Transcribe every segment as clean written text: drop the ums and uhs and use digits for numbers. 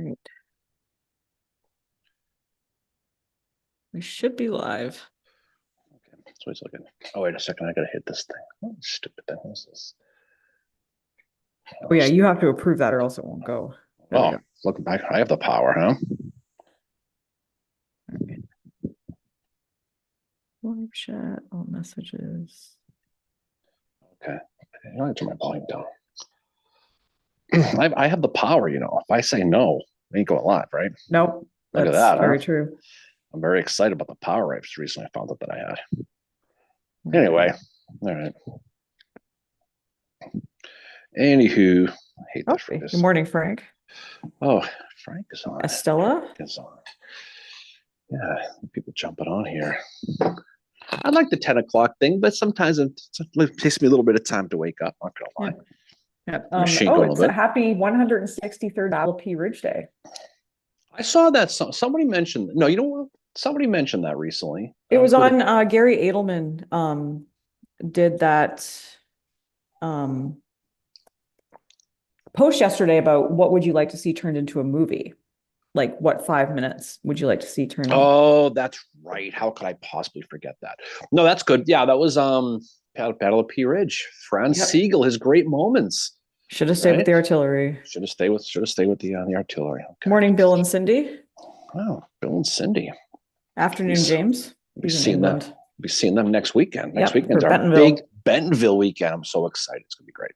Right. We should be live. Okay, so he's looking. Oh, wait a second. I gotta hit this thing. Oh, stupid thing. What's this? Oh yeah, you have to approve that or else it won't go. There we Oh, go. look back. I have the power, huh? Okay. Live chat, all messages. Okay. I gotta turn my volume down. I have the power, you know. If I say no, it ain't going live, right? Nope, Look at that's that, huh? very true. I'm very excited about the power I just recently found out that I had. Okay. Anyway, all right. Anywho, I hate that Okay. phrase. Good morning, Frank. Oh, Frank is on. Estella? Frank is on. Yeah, people jumping on here. I like the 10 o'clock thing, but sometimes it takes me a little bit of time to wake up. I'm not gonna Yeah. lie. Yeah. Machine Oh, going a it's little a bit. happy 163rd Battle P Ridge Day. I saw that somebody mentioned. No, you know what? Somebody mentioned that recently. It was on Gary Edelman did that um post yesterday about what would you like to see turned into a movie? Like what 5 minutes would you like to see turned in? Oh, that's right. How could I possibly forget that? No, that's good. Yeah, that was Battle of Pea Ridge. Franz Yep. Siegel, his great moments. Should have stayed with Right? the artillery. Should have stayed with the artillery. Okay. Morning, Bill and Cindy. Oh, Bill and Cindy. Afternoon, James. We'll be He's in seeing them. England. We'll be seeing them next weekend. Next Yep, for weekend's our big Bentonville. Bentonville weekend. I'm so excited. It's gonna be great.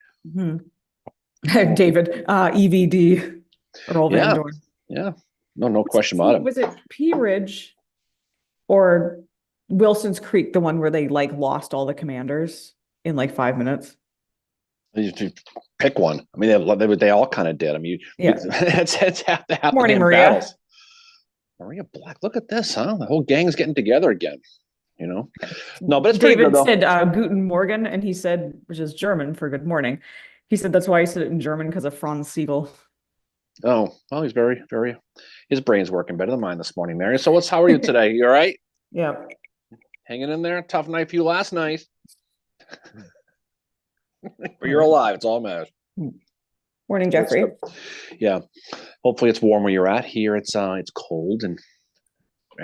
David, EVD, Earl Van Yeah, Dorn. yeah. No question about it. Was it Pea Ridge or Wilson's Creek, the one where they like lost all the commanders in like 5 minutes? You pick one. I mean, they all kind of did. I mean, Yeah. it's half the Morning, damn Maria. battles. Maria Black, look at this, huh? The whole gang's getting together again. You know, no, but it's pretty David good though. said Guten Morgen, and he said, which is German for good morning. He said that's why he said it in German because of Franz Siegel. Oh, well, he's very. His brain's working better than mine this morning, Mary. So, how are you today? You all right? Yeah. Hanging in there. Tough night for you last night. But you're Right. alive. It's all matters. Morning, Jeffrey. Yeah. Hopefully, it's warm where you're at. Here, it's cold and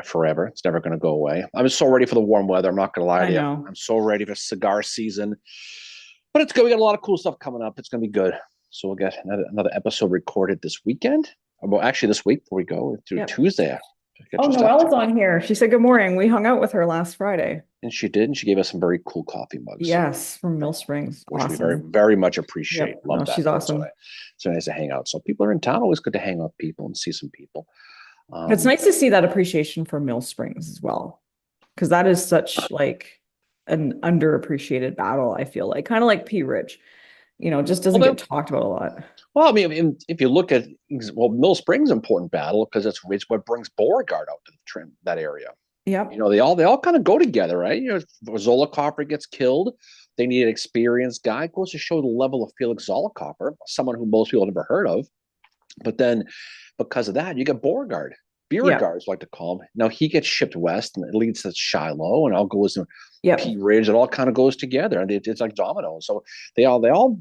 forever. It's never going to go away. I'm so ready for the warm weather. I'm not going to lie to you. I'm so ready for cigar season. But it's good. We got a lot of cool stuff coming up. It's going to be good. So we'll get another episode recorded this weekend. Well, actually, this week before we go through Tuesday. Oh, Noelle's on here. She said good morning. We hung out with her last Friday. And she did. And she gave us some very cool coffee mugs. Yes, from Mill Springs. Which awesome. we very, very much appreciate. Yep. Love that. She's awesome. So nice to hang out. So people are in town. Always good to hang out with people and see some people. It's nice to see that appreciation for Mill Springs as well, because that is such like an underappreciated battle. I feel like kind of like Pea Ridge, just doesn't get talked about a lot. Well, I mean, if you look at Mill Springs, important battle because it's what brings Beauregard out to that area. Yeah, they all kind of go together, right? Zollicoffer gets killed. They need an experienced guy. It goes to show the level of Felix Zollicoffer, someone who most people have never heard of. But then, because of that, you get Beauregard. Beauregard, like to call him. Now he gets shipped west, and it leads to Shiloh, and all goes to Pea Ridge. It all kind of goes together, and it's like dominoes. So they all.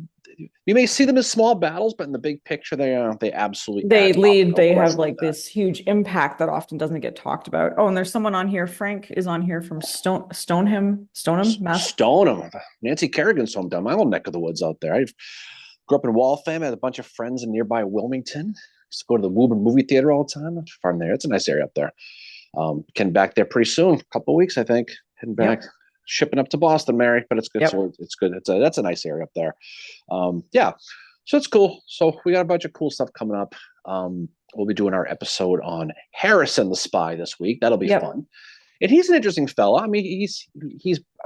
You may see them as small battles, but in the big picture, they absolutely lead. They have like this huge impact that often doesn't get talked about. Oh, and there's someone on here. Frank is on here from Stoneham, Mass. Stoneham. Nancy Kerrigan's hometown, my little neck of the woods out there. I grew up in Waltham. I had a bunch of friends in nearby Wilmington. Used to go to the Woburn movie theater all the time. From there, it's a nice area up there. Getting back there pretty soon, a couple of weeks, I think. Heading back, shipping up to Boston, Mary. But it's good. Yep. So it's good. That's a nice area up there. So it's cool. So we got a bunch of cool stuff coming up. We'll be doing our episode on Harrison the Spy this week. That'll be fun. And he's an interesting fella. I mean, he's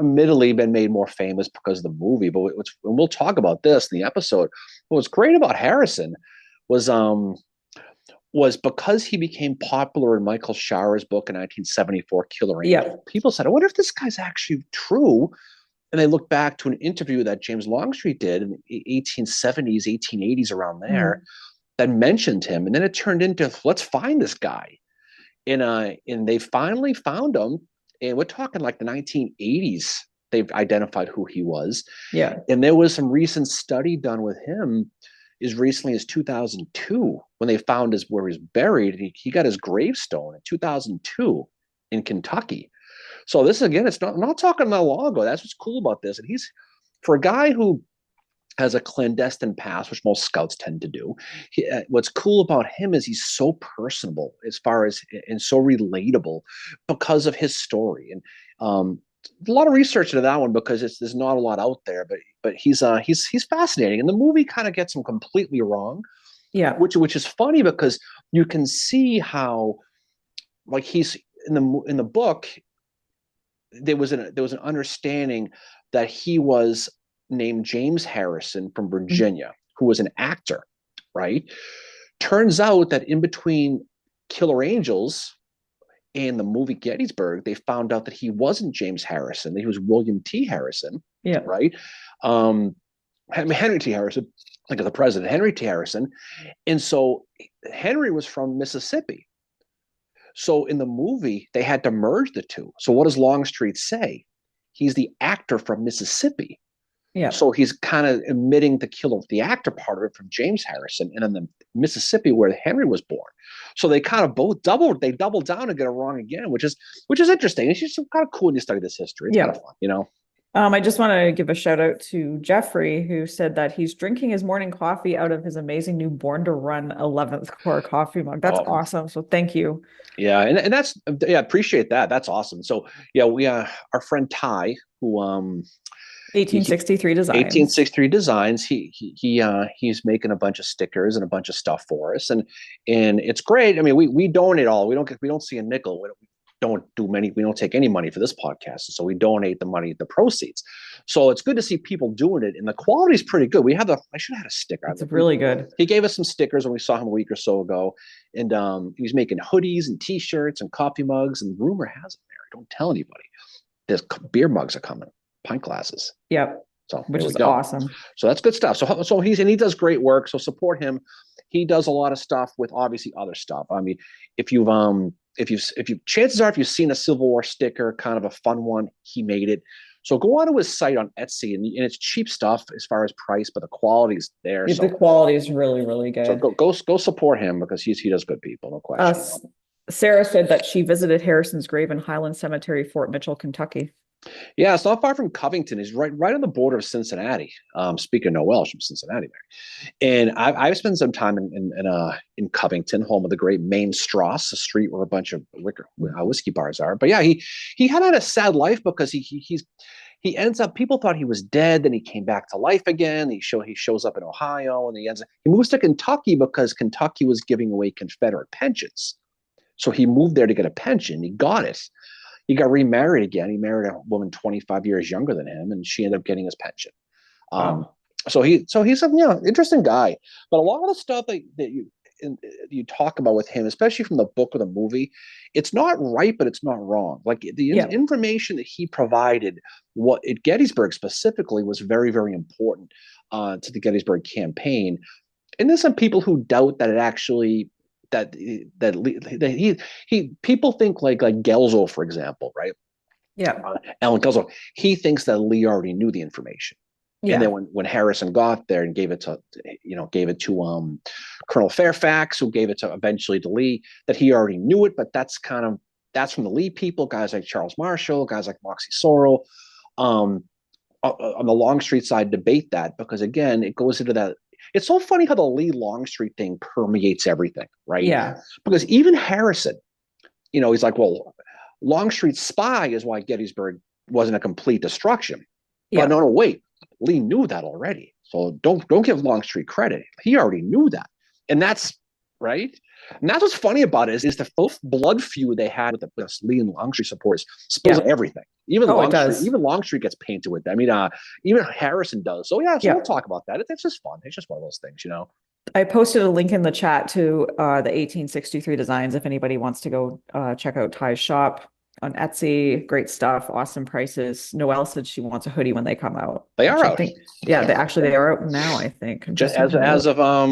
admittedly been made more famous because of the movie, but we'll talk about this in the episode. What's great about Harrison was because he became popular in Michael Sharer's book in 1974, Killer Angel. People said, I wonder if this guy's actually true. And they look back to an interview that James Longstreet did in the 1870s, 1880s, around there, that mentioned him. And then it turned into, let's find this guy. And they finally found him. And we're talking like the 1980s. They've identified who he was. Yeah. And there was some recent study done with him. as recently as 2002 when they found where he's buried. He got his gravestone in 2002 in Kentucky. So this again, it's not, I'm not talking that long ago. That's what's cool about this. And he's, for a guy who has a clandestine past, which most scouts tend to do. What's cool about him is he's so personable as far as and so relatable because of his story. And a lot of research into that one because there's not a lot out there. But he's fascinating, and the movie kind of gets him completely wrong. Yeah, which is funny because you can see how, like, he's in the book. There was an understanding that he was named James Harrison from Virginia, who was an actor, right? Turns out that in between Killer Angels and the movie Gettysburg, they found out that he wasn't James Harrison, that he was William T. Harrison, yeah, right? Henry T. Harrison, like the president, Henry T. Harrison. And so Henry was from Mississippi. So in the movie, they had to merge the two. So what does Longstreet say? He's the actor from Mississippi. yeah. So he's kind of omitting the actor part of it from James Harrison, and in the Mississippi where Henry was born. So they kind of doubled down and get it wrong again, which is interesting. It's just kind of cool when you study this history. It's kind of fun, you know. I just want to give a shout out to Jeffrey, who said that he's drinking his morning coffee out of his amazing new Born to Run 11th Core coffee mug. That's awesome. So thank you. Yeah, and that's, yeah, appreciate that. That's awesome. So yeah, we our friend Ty, who 1863 Designs. 1863 Designs. He's making a bunch of stickers and a bunch of stuff for us, and it's great. I mean, we donate all. We don't see a nickel. We don't take any money for this podcast, so we donate the money, the proceeds. So it's good to see people doing it, and the quality is pretty good. I should have had a sticker. It's really good. He gave us some stickers when we saw him a week or so ago, and he was making hoodies and T-shirts and coffee mugs. And rumor has it, Mary, don't tell anybody, there's beer mugs are coming, pint glasses. Yep. So which is awesome. So that's good stuff. So he does great work. So support him. He does a lot of stuff with obviously other stuff. I mean, if you chances are if you've seen a Civil War sticker, kind of a fun one, he made it. So go onto his site on Etsy, and it's cheap stuff as far as price, but the quality is there. Yeah, so the quality is really, really good. So go support him because he does good people, no question. Sarah said that she visited Harrison's grave in Highland Cemetery, Fort Mitchell, Kentucky. Yeah, it's not far from Covington. He's right on the border of Cincinnati. Speaking of Noel, from Cincinnati, and I've spent some time in Covington, home of the great Maine Strasse, a street where a bunch of whiskey bars are. But yeah, he had a sad life because he ends up. People thought he was dead, then he came back to life again. He shows up in Ohio, and he moves to Kentucky because Kentucky was giving away Confederate pensions. So he moved there to get a pension. He got it. He got remarried again. He married a woman 25 years younger than him, and she ended up getting his pension. So he's a interesting guy. But a lot of the stuff that you talk about with him, especially from the book or the movie, it's not right, but it's not wrong. Like the information that he provided, at Gettysburg specifically, was very, very important to the Gettysburg campaign. And there's some people who doubt that it actually. That people think like Gelzo, for example, right? Yeah. Allen Gelzo, he thinks that Lee already knew the information. Yeah. And then when Harrison got there and gave it to Colonel Fairfax, who gave it eventually to Lee, that he already knew it, but that's from the Lee people, guys like Charles Marshall, guys like Moxie Sorrell, on the Longstreet side debate that, because again, it goes into that. It's so funny how the Lee Longstreet thing permeates everything, right? Yeah. Because even Harrison, he's like, well, Longstreet's spy is why Gettysburg wasn't a complete destruction. Yeah. But no, wait, Lee knew that already. So don't give Longstreet credit. He already knew that. And that's right. And that's what's funny about it is the both blood feud they had with the Lee and Longstreet supporters spills everything. Even Longstreet gets painted with that. I mean, even Harrison does. So we'll talk about that. It's just fun. It's just one of those things, I posted a link in the chat to the 1863 Designs if anybody wants to go check out Ty's shop on Etsy. Great stuff, awesome prices. Noelle said she wants a hoodie when they come out. They are out. They are out now, I think. Just as of I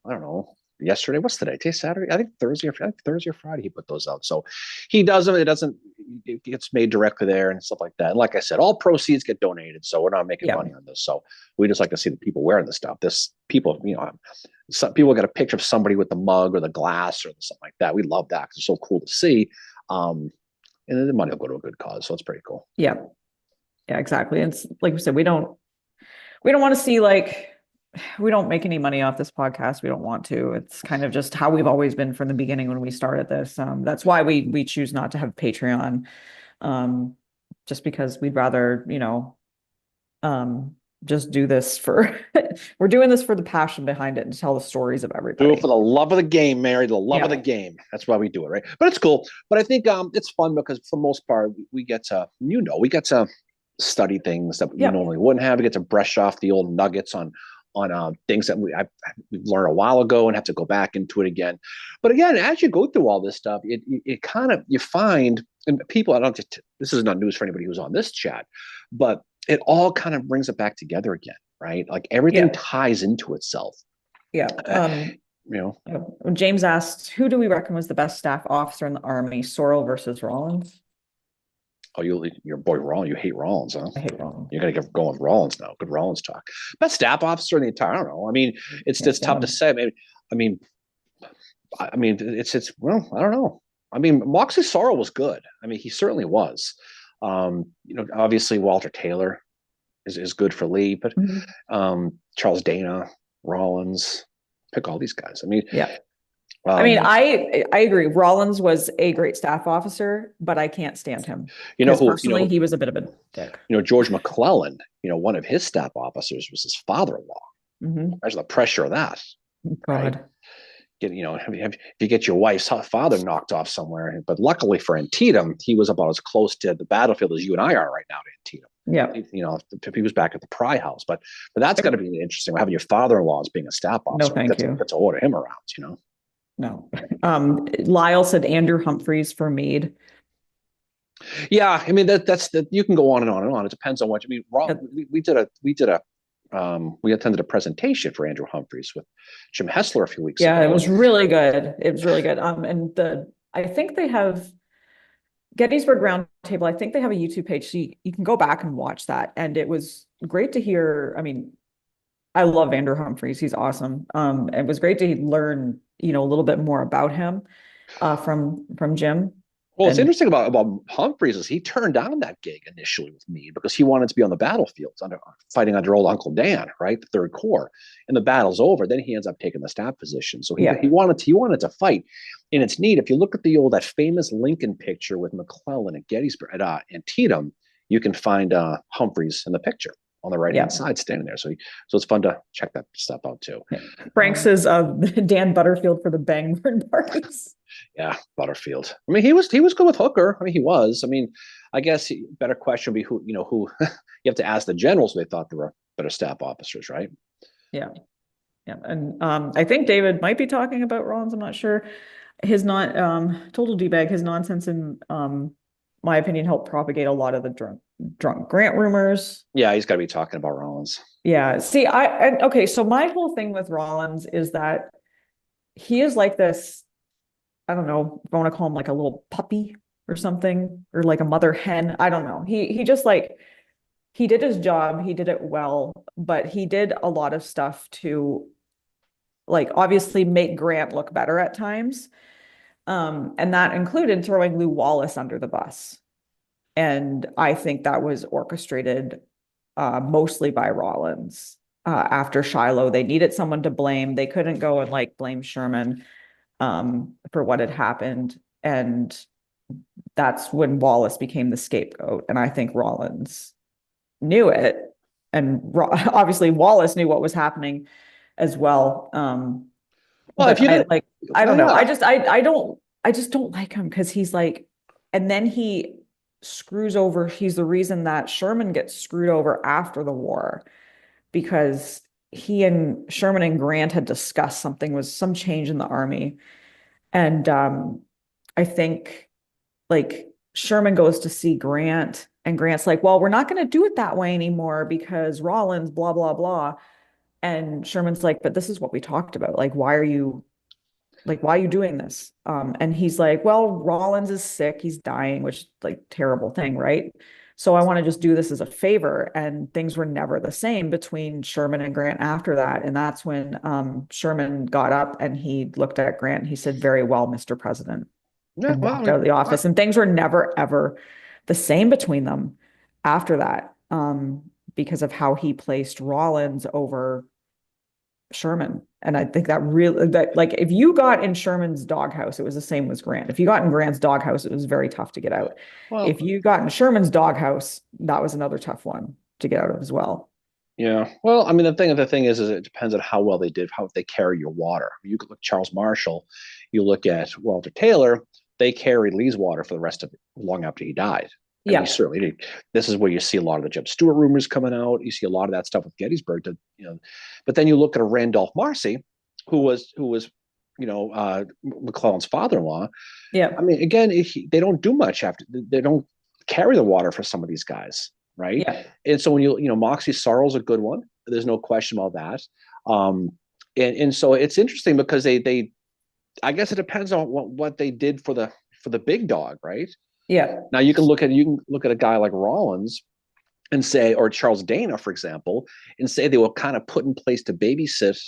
don't know, yesterday. What's today? Today's Saturday. I think Thursday or Friday he put those out. So he does them. It doesn't. It gets made directly there and stuff like that. And like I said, all proceeds get donated, so we're not making Yeah. money on this. So we just like to see the people wearing the stuff. This people, some people get a picture of somebody with the mug or the glass or something like that. We love that because it's so cool to see. And then the money will go to a good cause, so it's pretty cool. Yeah. Yeah, exactly. It's like we said, we don't want to see like we don't make any money off this podcast. We don't want to. It's kind of just how we've always been from the beginning when we started this. That's why we choose not to have Patreon. Just because we'd rather, just do this for we're doing this for the passion behind it and tell the stories of everybody. Do it for the love of the game, Mary, the love of the game. That's why we do it, right? But it's cool. But I think it's fun because for the most part, we get to, we get to study things that we normally wouldn't have. We get to brush off the old nuggets on things that we learned a while ago and have to go back into it again. But again, as you go through all this stuff, it kind of, you find, and people, this is not news for anybody who's on this chat, but it all kind of brings it back together again, right? Like everything ties into itself. Yeah. James asked, who do we reckon was the best staff officer in the Army, Sorrell versus Rawlins? Oh, your boy Rollins. You hate Rollins, huh? I hate Rollins. You're gonna get going with Rollins now. Good Rollins talk. Best staff officer in the entire. I don't know. I mean, it's just tough to say. I mean, it's well, I don't know. I mean, Moxie Sorrell was good. I mean, he certainly was. Obviously Walter Taylor is good for Lee, but Charles Dana, Rollins, pick all these guys. I mean, I agree. Rollins was a great staff officer, but I can't stand him. Personally, he was a bit of a dick. George McClellan, one of his staff officers was his father-in-law. Imagine the pressure of that. God. Right? If you get your wife's father knocked off somewhere, but luckily for Antietam, he was about as close to the battlefield as you and I are right now to Antietam. Yeah. If he was back at the Pry House, but that's got to be interesting. Having your father-in-law as being a staff officer. No, thank you. Get to order him around, No. Lyle said Andrew Humphreys for Meade. Yeah, I mean that's you can go on and on and on. It depends on what you mean. We attended a presentation for Andrew Humphreys with Jim Hessler a few weeks ago. Yeah, it was really good. It was really good. I think they have Gettysburg Roundtable. I think they have a YouTube page, so you can go back and watch that. And it was great to hear. I mean, I love Andrew Humphreys. He's awesome. It was great to learn, a little bit more about him from Jim. Well, what's interesting about Humphreys is he turned down that gig initially with me because he wanted to be on the battlefields fighting under old Uncle Dan, right? The Third Corps. And the battle's over. Then he ends up taking the staff position. So he wanted to fight. And it's neat. If you look at that famous Lincoln picture with McClellan at Gettysburg at Antietam, you can find Humphreys in the picture on the right-hand side standing there. So it's fun to check that stuff out too. Yeah. Frank says Dan Butterfield for the Bangburn parties. Yeah, Butterfield. I mean, he was good with Hooker. I mean, he was. I mean, I guess better question would be who you have to ask the generals if they thought they were better staff officers, right? Yeah. Yeah. And I think David might be talking about Rollins. I'm not sure. His total D-bag, his nonsense in my opinion helped propagate a lot of the drunk Grant rumors. Yeah, he's got to be talking about Rollins. Yeah. See, okay, so my whole thing with Rollins is that he is like this, I don't know if I want to call him like a little puppy or something, or like a mother hen. I don't know. He just he did his job. He did it well, but he did a lot of stuff to obviously make Grant look better at times. And that included throwing Lew Wallace under the bus. And I think that was orchestrated mostly by Rollins. After Shiloh, they needed someone to blame. They couldn't go and blame Sherman for what had happened. And that's when Wallace became the scapegoat. And I think Rollins knew it. And obviously Wallace knew what was happening as well. Well, if you I don't know. I just don't like him because he's and then he screws over. He's the reason that Sherman gets screwed over after the war because Sherman and Grant had discussed some change in the army. And I think Sherman goes to see Grant and Grant's like, well, we're not going to do it that way anymore because Rollins, blah, blah, blah. And Sherman's like, but this is what we talked about. Why are you Like, why are you doing this? And he's like, well, Rollins is sick. He's dying, which is like terrible thing, right? So I want to just do this as a favor. And things were never the same between Sherman and Grant after that. And that's when Sherman got up and he looked at Grant and he said, very well, Mr. President, Yeah, and well, I walked out of mean, the office. And things were never, ever the same between them after that, because of how he placed Rollins over Sherman. And I think that really, that like, if you got in Sherman's doghouse, it was the same as Grant. If you got in Grant's doghouse, it was very tough to get out. well, If you got in Sherman's doghouse, that was another tough one to get out of as well. yeah. Well, I mean, the thing is it depends on how well they did, how they carry your water. You could look at Charles Marshall, you look at Walter Taylor, they carried Lee's water for the rest of long after he died. And he Yeah. certainly did. This is where you see a lot of the Jeb Stuart rumors coming out. You see a lot of that stuff with Gettysburg, but then you look at a Randolph Marcy, who was, McClellan's father-in-law. Yeah. I mean, again, they don't do much after they don't carry the water for some of these guys, right? Yeah. And so when Moxie Sorrell's a good one. There's no question about that. And so it's interesting because they I guess it depends on what they did for the big dog, right? Yeah. Now you can look at a guy like Rollins and say, or Charles Dana, for example, and say they were kind of put in place to babysit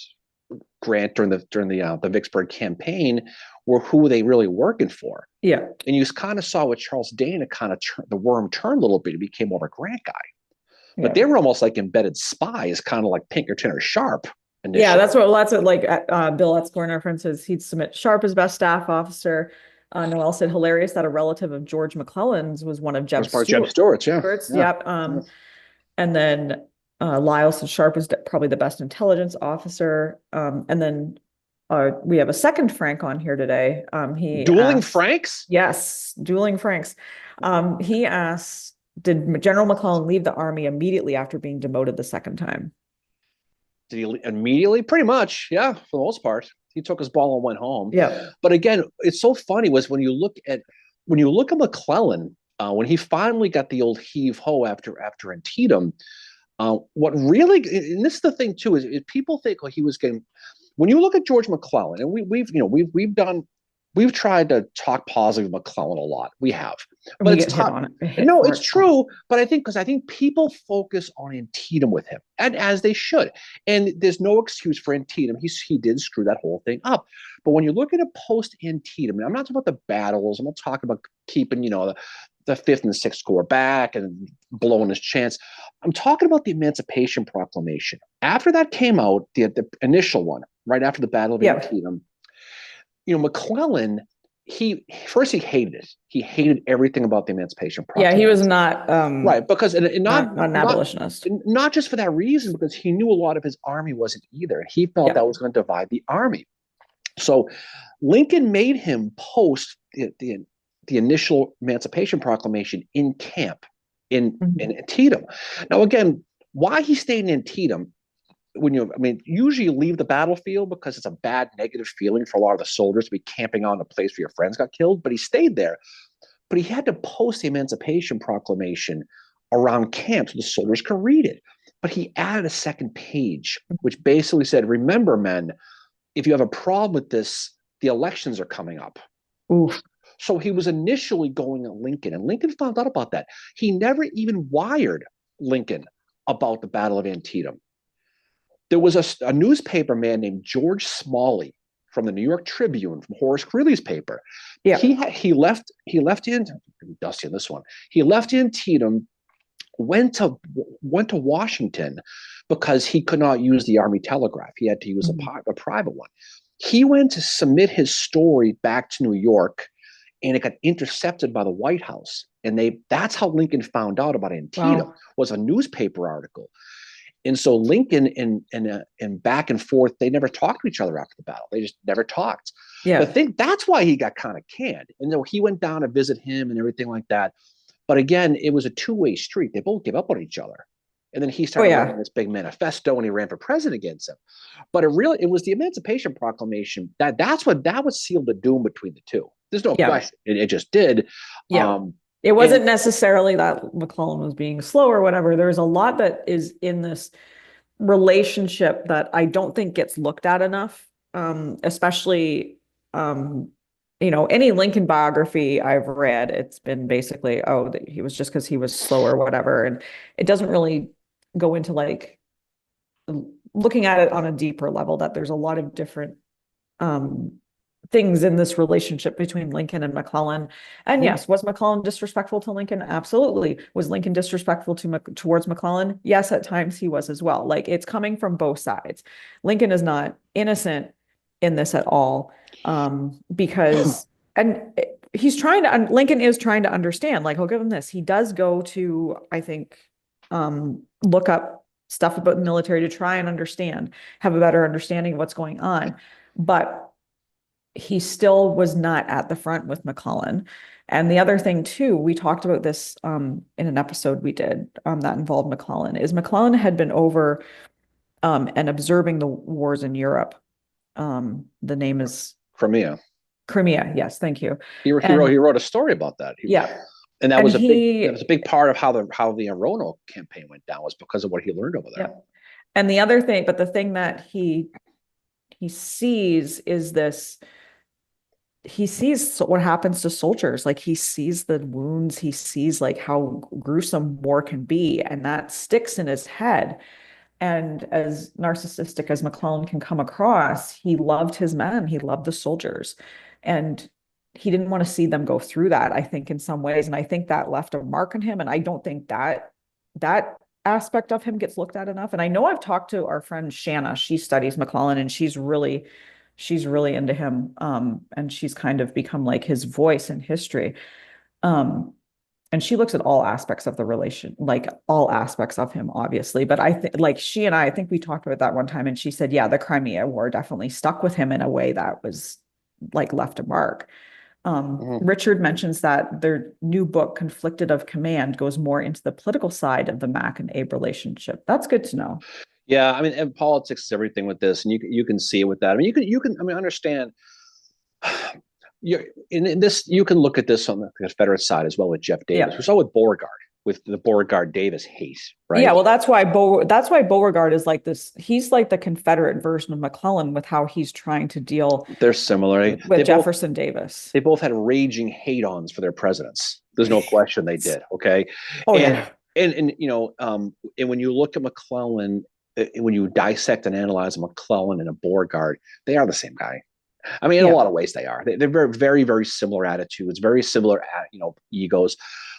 Grant during the Vicksburg campaign, were who they really working for. Yeah. And you kind of saw with Charles Dana kind of the worm turned a little bit. He became more of a Grant guy. But Yeah. they were almost like embedded spies, kind of like Pinkerton or Sharp. Initially. Yeah, that's what like Bill Etzkorn references. He'd submit Sharp as best staff officer. Noel said hilarious that a relative of George McClellan's was one of Jeb Stewart's, yeah. Yep. And then Lyle said Sharp was probably the best intelligence officer. And then we have a second Frank on here today. He Dueling asked, Franks? Yes, dueling Franks. He asked, did General McClellan leave the army immediately after being demoted the second time? Did he immediately? Pretty much, yeah, for the most part. He took his ball and went home. Yeah. But again, it's so funny was when you look at McClellan, when he finally got the old heave ho after Antietam, what really, and this is the thing too, is people think he was getting. When you look at George McClellan, and we've tried to talk positive of McClellan a lot. We have, but it's tough. No, it's true. But I think people focus on Antietam with him, and as they should. And there's no excuse for Antietam. He did screw that whole thing up. But when you look at a post Antietam, and I'm not talking about the battles. I'm not talking about keeping the 5th and 6th Corps back and blowing his chance. I'm talking about the Emancipation Proclamation. After that came out, the initial one, right after the Battle of Antietam. McClellan, he hated it. He hated everything about the Emancipation Proclamation. Yeah, he was not right, because not an abolitionist. Not just for that reason, because he knew a lot of his army wasn't either, and he felt that was going to divide the army. So Lincoln made him post the initial Emancipation Proclamation in camp in Antietam. Now, again, why he stayed in Antietam? Usually you leave the battlefield because it's a bad negative feeling for a lot of the soldiers to be camping on a place where your friends got killed, but he stayed there. But he had to post the Emancipation Proclamation around camp so the soldiers could read it. But he added a second page, which basically said, remember, men, if you have a problem with this, the elections are coming up. Oof. So he was initially going at Lincoln, and Lincoln found out about that. He never even wired Lincoln about the Battle of Antietam. There was a newspaper man named George Smalley from the New York Tribune, from Horace Greeley's paper. Yeah. He left in Dusty on this one. He left Antietam, went to Washington because he could not use the Army telegraph. He had to use a private one. He went to submit his story back to New York, and it got intercepted by the White House. And that's how Lincoln found out about Antietam, was a newspaper article. And so Lincoln and back and forth, they never talked to each other after the battle. They just never talked. Yeah. I think that's why he got kind of canned. And he went down to visit him and everything like that. But again, it was a two-way street. They both gave up on each other. And then he started writing this big manifesto, and he ran for president against him. But it was the Emancipation Proclamation that would seal the doom between the two. There's no question. It just did. Yeah. It wasn't necessarily that McClellan was being slow or whatever. There's a lot that is in this relationship that I don't think gets looked at enough, especially any Lincoln biography I've read, it's been basically, oh, that he was just because he was slow or whatever. And it doesn't really go into like looking at it on a deeper level, that there's a lot of different things in this relationship between Lincoln and McClellan. And yes, was McClellan disrespectful to Lincoln? Absolutely. Was Lincoln disrespectful towards McClellan? Yes, at times he was as well. Like, it's coming from both sides. Lincoln is not innocent in this at all, because Lincoln is trying to understand. Like, I'll give him this. He does go to, I think, look up stuff about the military to try and have a better understanding of what's going on. But he still was not at the front with McClellan. And the other thing too, we talked about this in an episode we did that involved McClellan, is McClellan had been over and observing the wars in Europe. The name is Crimea. Crimea. Yes, thank you. He wrote a story about that. And that was a big part of how the Roanoke campaign went down, was because of what he learned over there. Yeah. And the other thing, but the thing that he sees is this. He sees what happens to soldiers. Like, he sees the wounds, he sees like how gruesome war can be, and that sticks in his head. And as narcissistic as McClellan can come across, he loved his men, he loved the soldiers, and he didn't want to see them go through that, I think, in some ways. And I think that left a mark on him. And I don't think that aspect of him gets looked at enough. And I know I've talked to our friend Shanna, she studies McClellan, and she's really into him. And she's kind of become like his voice in history. And she looks at all aspects of the relation, like all aspects of him, obviously. But I think, like, I think we talked about that one time, and she said, yeah, the Crimea War definitely stuck with him in a way that was like left a mark. Richard mentions that their new book, Conflicted of Command, goes more into the political side of the Mac and Abe relationship. That's good to know. Yeah, I mean, and politics is everything with this, and you can see it with that. I mean, you can understand. In this, you can look at this on the Confederate side as well with Jeff Davis. Yeah. We saw with Beauregard, with the Beauregard Davis hate, right? Yeah, well, that's why Beauregard is like this. He's like the Confederate version of McClellan with how he's trying to deal. They're similar with Jefferson Davis. They both had raging hate-ons for their presidents. There's no question they did. Okay. Oh, and, yeah. And when you look at McClellan, when you dissect and analyze a McClellan and a Beauregard, they are the same guy. I mean, in a lot of ways they are. They're very, very, very similar attitudes, very similar, egos.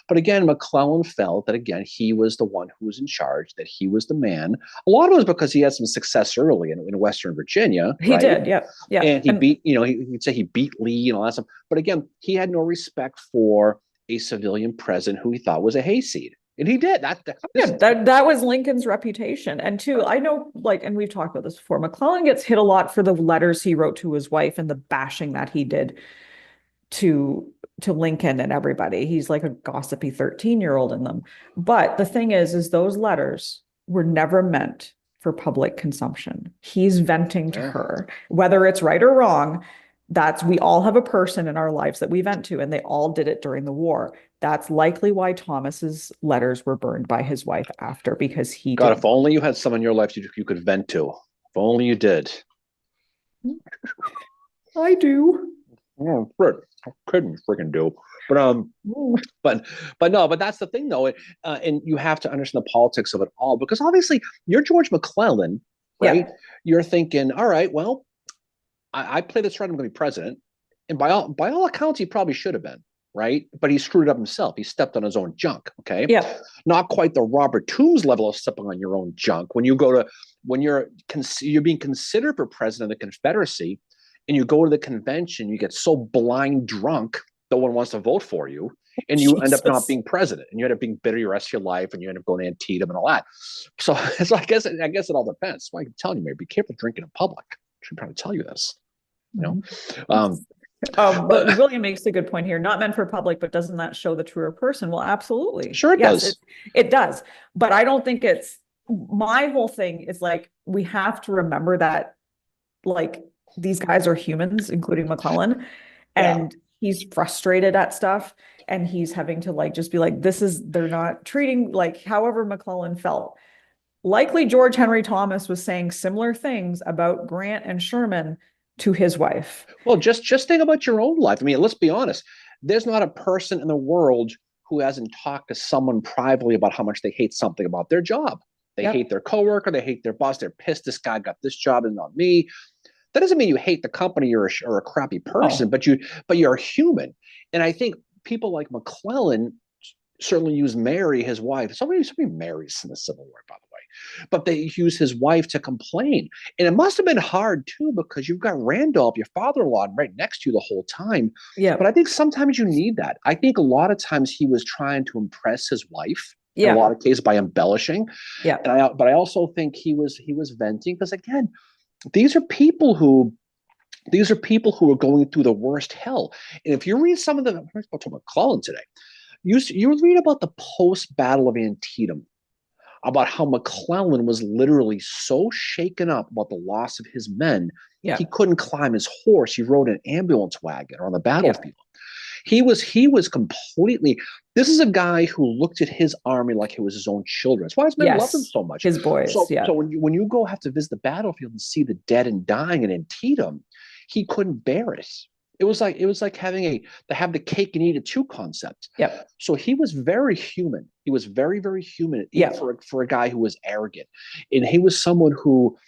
But again, McClellan felt that, again, he was the one who was in charge, that he was the man. A lot of it was because he had some success early in Western Virginia. He did, yeah. And he beat, he'd say he beat Lee and all that stuff. But again, he had no respect for a civilian president who he thought was a hayseed. And he did that was Lincoln's reputation. And too, I know, like, and we've talked about this before, McClellan gets hit a lot for the letters he wrote to his wife and the bashing that he did to Lincoln and everybody. He's like a gossipy 13-year-old in them. But the thing is those letters were never meant for public consumption. He's venting to her, whether it's right or wrong. We all have a person in our lives that we vent to, and they all did it during the war. That's likely why Thomas's letters were burned by his wife after, because he God, if only you had someone in your life you could vent to. If only you did. I do. Oh, I couldn't freaking do. But that's the thing, though. And you have to understand the politics of it all, because obviously you're George McClellan, right? Yeah. You're thinking, all right, well, I play this right, I'm going to be president. And by all accounts, he probably should have been, right? But he screwed it up himself. He stepped on his own junk, okay? Yeah. Not quite the Robert Toombs level of stepping on your own junk. When you're being considered for president of the Confederacy, and you go to the convention, you get so blind drunk, no one wants to vote for you, and you end up not being president, and you end up being bitter the rest of your life, and you end up going to Antietam and all that. So I guess it all depends. That's why I'm telling you, Mary, be careful drinking in public. I'm trying to tell you this. But William makes a good point here. Not meant for public, but doesn't that show the truer person? Well, absolutely. Sure, it does. It does. But I don't think my whole thing is like, we have to remember that, like, these guys are humans, including McClellan, and he's frustrated at stuff, and he's having to like just be like, they're not treating like however McClellan felt. Likely George Henry Thomas was saying similar things about Grant and Sherman to his wife. Well, just think about your own life. I mean, let's be honest. There's not a person in the world who hasn't talked to someone privately about how much they hate something about their job. They hate their coworker, they hate their boss, they're pissed this guy got this job and not me. That doesn't mean you hate the company or a crappy person, but you're a human. And I think people like McClellan certainly use Mary, his wife. Somebody marries in the Civil War, by the way, but they use his wife to complain. And it must have been hard too, because you've got Randolph, your father-in-law, right next to you the whole time. Yeah. But I think sometimes you need that. I think a lot of times he was trying to impress his wife in a lot of cases by embellishing. Yeah. But I also think he was venting, because again, these are people who are going through the worst hell. And if you read some of the, I'm talking about McClellan today, you read about the post-Battle of Antietam, about how McClellan was literally so shaken up about the loss of his men, he couldn't climb his horse. He rode an ambulance wagon on the battlefield. He was completely, this is a guy who looked at his army like it was his own children. That's why his men loved him so much. His boys, so when you go have to visit the battlefield and see the dead and dying in Antietam, he couldn't bear it. It was like having have the cake and eat it too concept. Yep. So he was very human. He was very, very human for a guy who was arrogant. And he was someone who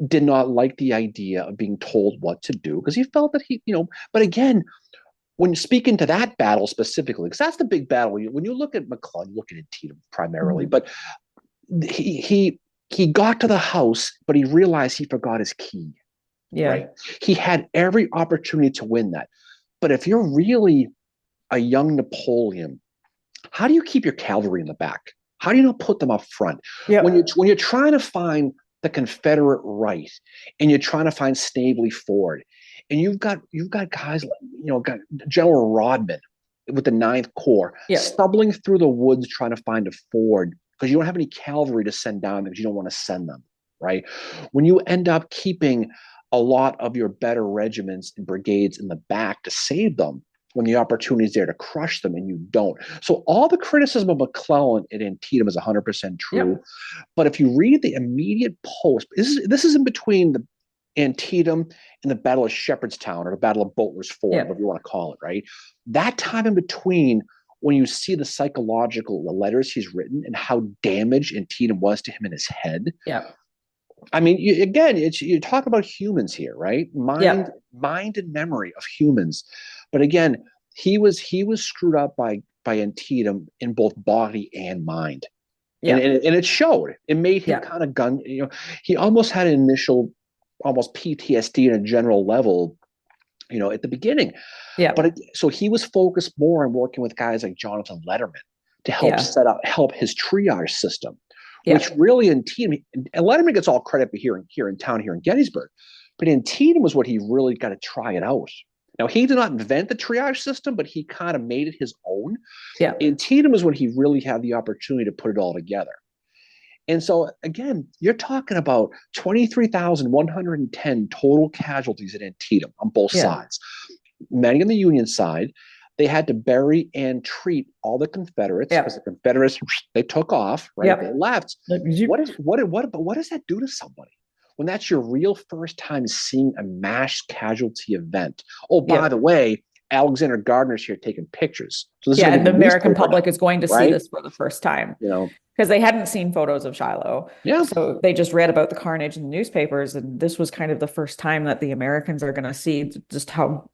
did not like the idea of being told what to do, because he felt that but again, when speaking to that battle specifically, because that's the big battle. When you look at McClellan, you look at Antietam primarily, but he got to the house, but he realized he forgot his key. Yeah. Right. He had every opportunity to win that. But if you're really a young Napoleon, how do you keep your cavalry in the back? How do you not put them up front? Yep. When you're trying to find the Confederate right, and you're trying to find Snavely Ford, and you've got guys like, got General Rodman with the Ninth Corps stumbling through the woods trying to find a ford, because you don't have any cavalry to send down because you don't want to send them. Right. When you end up keeping a lot of your better regiments and brigades in the back to save them when the opportunity is there to crush them, and you don't. So all the criticism of McClellan at Antietam is 100% true. Yep. But if you read the immediate post, this is in between the Antietam and the Battle of Shepherdstown, or the Battle of Butler's Ford, whatever you want to call it, right? That time in between, when you see the letters he's written and how damaged Antietam was to him in his head. Yeah. I mean, you talk about humans here, right? Mind and memory of humans. But again, he was screwed up by Antietam in both body and mind. Yeah. And it showed. It made him kind of he almost had an initial almost PTSD at a general level, at the beginning. Yeah. But so he was focused more on working with guys like Jonathan Letterman to help help his triage system. Which really Antietam, and Letterman gets all credit here in town, here in Gettysburg, but Antietam was what he really got to try it out. Now, he did not invent the triage system, but he kind of made it his own. Yeah. Antietam is when he really had the opportunity to put it all together. And so, again, you're talking about 23,110 total casualties at Antietam on both sides. Many on the Union side. They had to bury and treat all the Confederates, because the Confederates, they took off, right? Yep. They left. What does that do to somebody when that's your real first time seeing a mass casualty event? Oh, by the way, Alexander Gardner's here taking pictures. So this and the American public is going to see this for the first time. Because they hadn't seen photos of Shiloh. Yeah. So they just read about the carnage in the newspapers, and this was kind of the first time that the Americans are going to see just how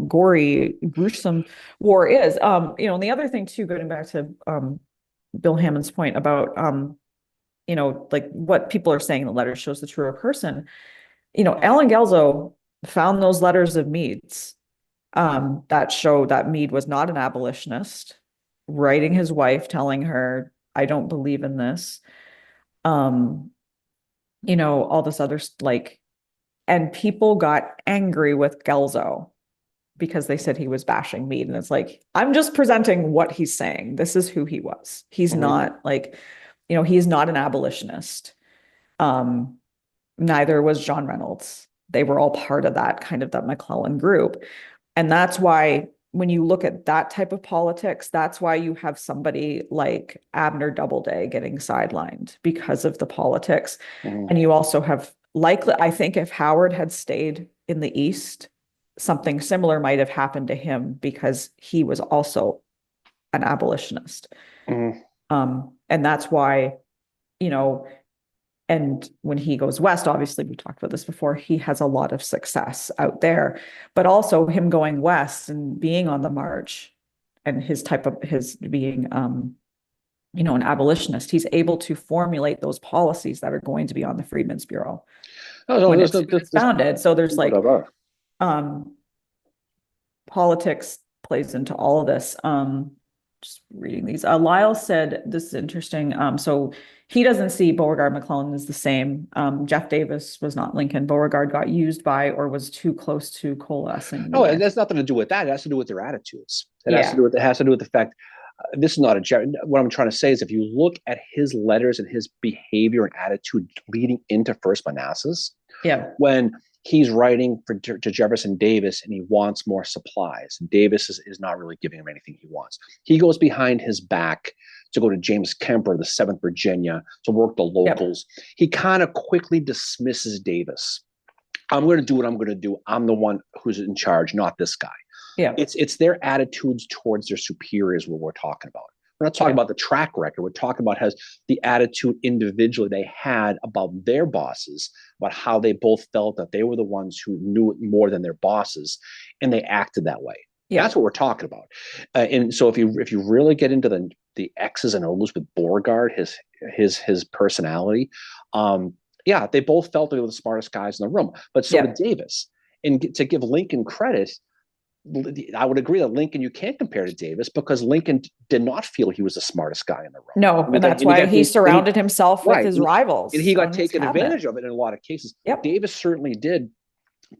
gory, gruesome war is. And the other thing too, going back to Bill Hammond's point about like what people are saying in the letter shows the truer person. Allen Guelzo found those letters of Meade's that show that Meade was not an abolitionist, writing his wife, telling her, I don't believe in this. All this other and people got angry with Guelzo because they said he was bashing Meade. And it's like, I'm just presenting what he's saying. This is who he was. He's not he's not an abolitionist. Neither was John Reynolds. They were all part of that McClellan group. And that's why when you look at that type of politics, that's why you have somebody like Abner Doubleday getting sidelined because of the politics. And you also have likely, I think if Howard had stayed in the East, something similar might have happened to him because he was also an abolitionist. Mhm. And that's why, you know, and when he goes west, obviously we talked about this before, he has a lot of success out there, but also him going west and being on the march and his being, an abolitionist, he's able to formulate those policies that are going to be on the Freedmen's Bureau No, no, when it's founded. So there's like, whatever. um, politics plays into all of this. Just reading these. Lyle said, this is interesting. So he doesn't see Beauregard McClellan as the same. Jeff Davis was not Lincoln. Beauregard got used by or was too close to coalescing. No, it has nothing to do with that. It has to do with their attitudes. It has Yeah. to do with the fact. This is not what I'm trying to say is if you look at his letters and his behavior and attitude leading into First Manassas, Yeah. when he's writing to Jefferson Davis and he wants more supplies, Davis is not really giving him anything he wants. He goes behind his back to go to James Kemper, the 7th Virginia, to work the locals. Yep. He kind of quickly dismisses Davis. I'm going to do what I'm going to do. I'm the one who's in charge, not this guy. Yeah. It's their attitudes towards their superiors what we're talking about. We're not talking about the track record. We're talking about the attitude individually they had about their bosses, about how they both felt that they were the ones who knew it more than their bosses, and they acted that way. Yeah. That's what we're talking about. And so if you really get into the X's and O's with Beauregard, his personality, yeah, they both felt they were the smartest guys in the room. But so did Davis. And to give Lincoln credit, I would agree that Lincoln you can't compare to Davis because Lincoln did not feel he was the smartest guy in the room. No, and that's why he surrounded himself with his rivals. And he got taken advantage of it in a lot of cases. Yep. Davis certainly did,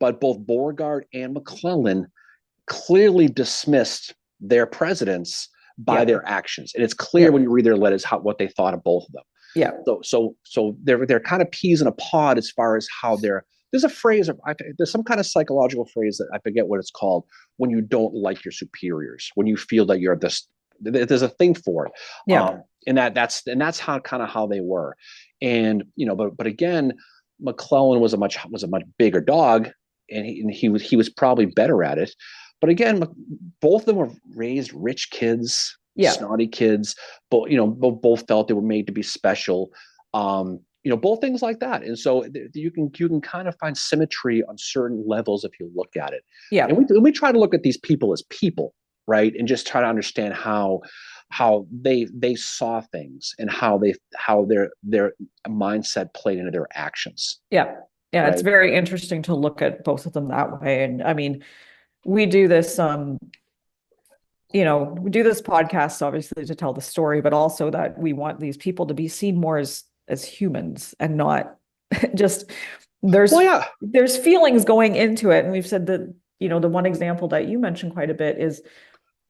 but both Beauregard and McClellan clearly dismissed their presidents by their actions. And it's clear when you read their letters what they thought of both of them. Yeah. So they're kind of peas in a pod as far as how there's a phrase, there's some kind of psychological phrase that I forget what it's called, when you don't like your superiors, when you feel that you're there's a thing for it. Yeah. And that's how kind of how they were. And, but again, McClellan was a much bigger dog and he was probably better at it. But again, both of them were raised rich kids, snotty kids, but, both felt they were made to be special. Both things like that. And so you can kind of find symmetry on certain levels if you look at it. Yeah. And we try to look at these people as people, right? And just try to understand how they saw things and how their mindset played into their actions. Yeah. Yeah. Right? It's very interesting to look at both of them that way. And I mean, we do this, we do this podcast, obviously, to tell the story, but also that we want these people to be seen more as humans and not just there's feelings going into it. And we've said that, the one example that you mentioned quite a bit is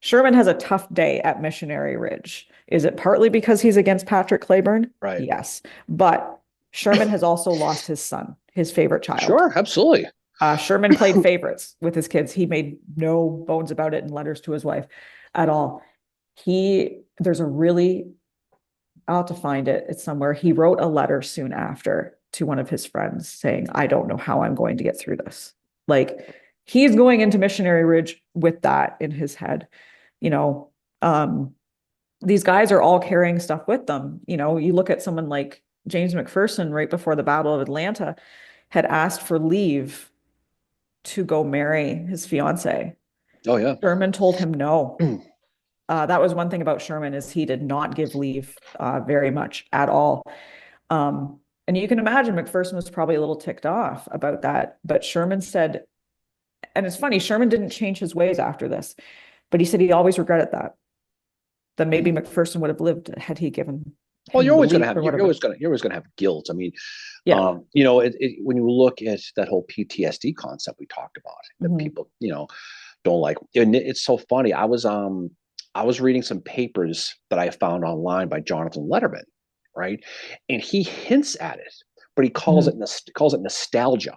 Sherman has a tough day at Missionary Ridge. Is it partly because he's against Patrick Cleburne? Right. Yes. But Sherman has also lost his son, his favorite child. Sure, absolutely. Sherman played favorites with his kids. He made no bones about it in letters to his wife at all. I'll have to find it. It's somewhere. He wrote a letter soon after to one of his friends saying, I don't know how I'm going to get through this. Like, he's going into Missionary Ridge with that in his head. These guys are all carrying stuff with them. You look at someone like James McPherson right before the Battle of Atlanta had asked for leave to go marry his fiance. Oh, yeah. Sherman told him no. That was one thing about Sherman is he did not give leave very much at all. And you can imagine McPherson was probably a little ticked off about that. But Sherman said, and it's funny, Sherman didn't change his ways after this, but he said he always regretted that maybe McPherson would have lived had he given. Well, you're always going to have guilt. I mean, when you look at that whole PTSD concept we talked about, that people, don't like, and it's so funny. I was reading some papers that I found online by Jonathan Letterman, right? And he hints at it, but he calls it nostalgia.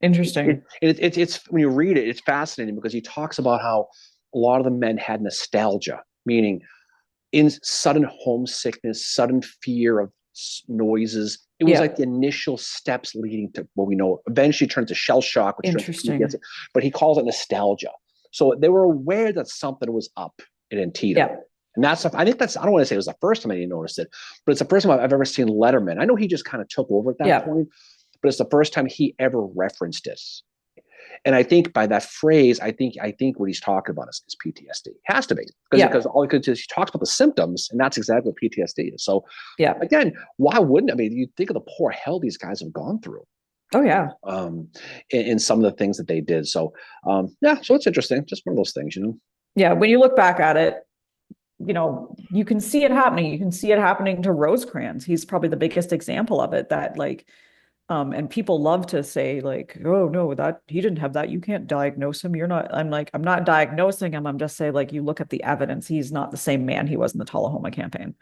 Interesting. It's when you read it, it's fascinating because he talks about how a lot of the men had nostalgia, meaning in sudden homesickness, sudden fear of noises. It was like the initial steps leading to what we know eventually turns to shell shock, which turns to PTSD, but he calls it nostalgia. So they were aware that something was up in Antietam. Yeah. And that's, I think that's, I don't want to say it was the first time I noticed it, but it's the first time I've ever seen Letterman. I know he just kind of took over at that point, but it's the first time he ever referenced it. And I think by that phrase, I think what he's talking about is PTSD. It has to be because all he talks about the symptoms, and that's exactly what PTSD is. So again, why wouldn't I mean? You think of the poor hell these guys have gone through. Oh yeah. In some of the things that they did. So yeah, so it's interesting. Just one of those things, you know. Yeah, when you look back at it, you know, you can see it happening. You can see it happening to Rosecrans. He's probably the biggest example of it. That like. And people love to say like, oh no, that he didn't have that. You can't diagnose him. You're not, I'm like, I'm not diagnosing him. I'm just saying like, you look at the evidence. He's not the same man he was in the Tullahoma campaign.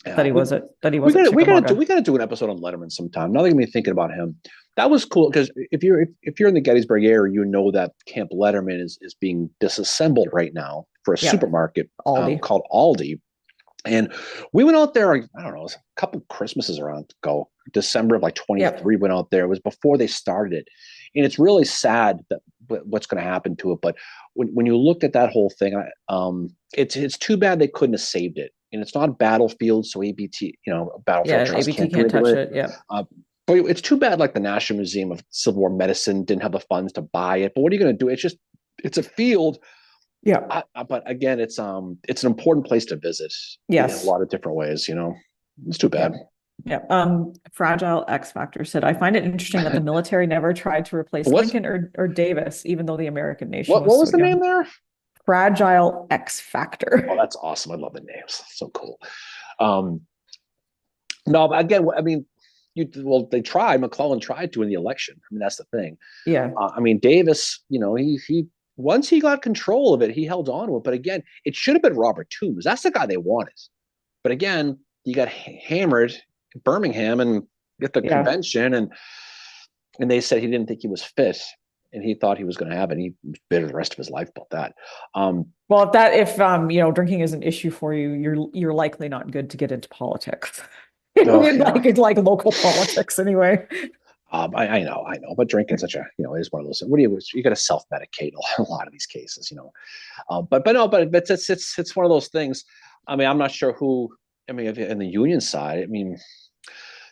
Yeah, that he wasn't. We gotta do an episode on Letterman sometime. Now that me thinking about him, that was cool because if you're in the Gettysburg area, you know that Camp Letterman is being disassembled right now for a supermarket called Aldi. And we went out there, I don't know, it was a couple Christmases ago, December of like 23 went out there. It was before they started it. And it's really sad that what's going to happen to it. But when you looked at that whole thing, it's too bad they couldn't have saved it. And it's not Battlefield, so ABT, Battlefield Trust ABT can't touch it. Yeah. But it's too bad like the National Museum of Civil War Medicine didn't have the funds to buy it. But what are you going to do? It's a field. Yeah. But again, it's an important place to visit. Yes. In a lot of different ways, It's too bad. Yeah. Fragile X Factor said, I find it interesting that the military never tried to replace Lincoln or Davis, even though the American nation what was the name there? Fragile X Factor. Oh, that's awesome. I love the names. So cool. No, but again, I mean, they tried. McClellan tried to in the election. I mean, that's the thing. Yeah. I mean, Davis, he once he got control of it, he held on to it. But again, it should have been Robert Toombs. That's the guy they wanted. But again, he got hammered in Birmingham and at the convention, and they said he didn't think he was fit, and he thought he was going to have it. And he was bitter the rest of his life about that. Well, if drinking is an issue for you, you're likely not good to get into politics. It's like local politics anyway. I know, but drinking such is one of those. You got to self-medicate in a lot of these cases, but it's one of those things. I mean, I'm not sure who. I mean, in the Union side, I mean,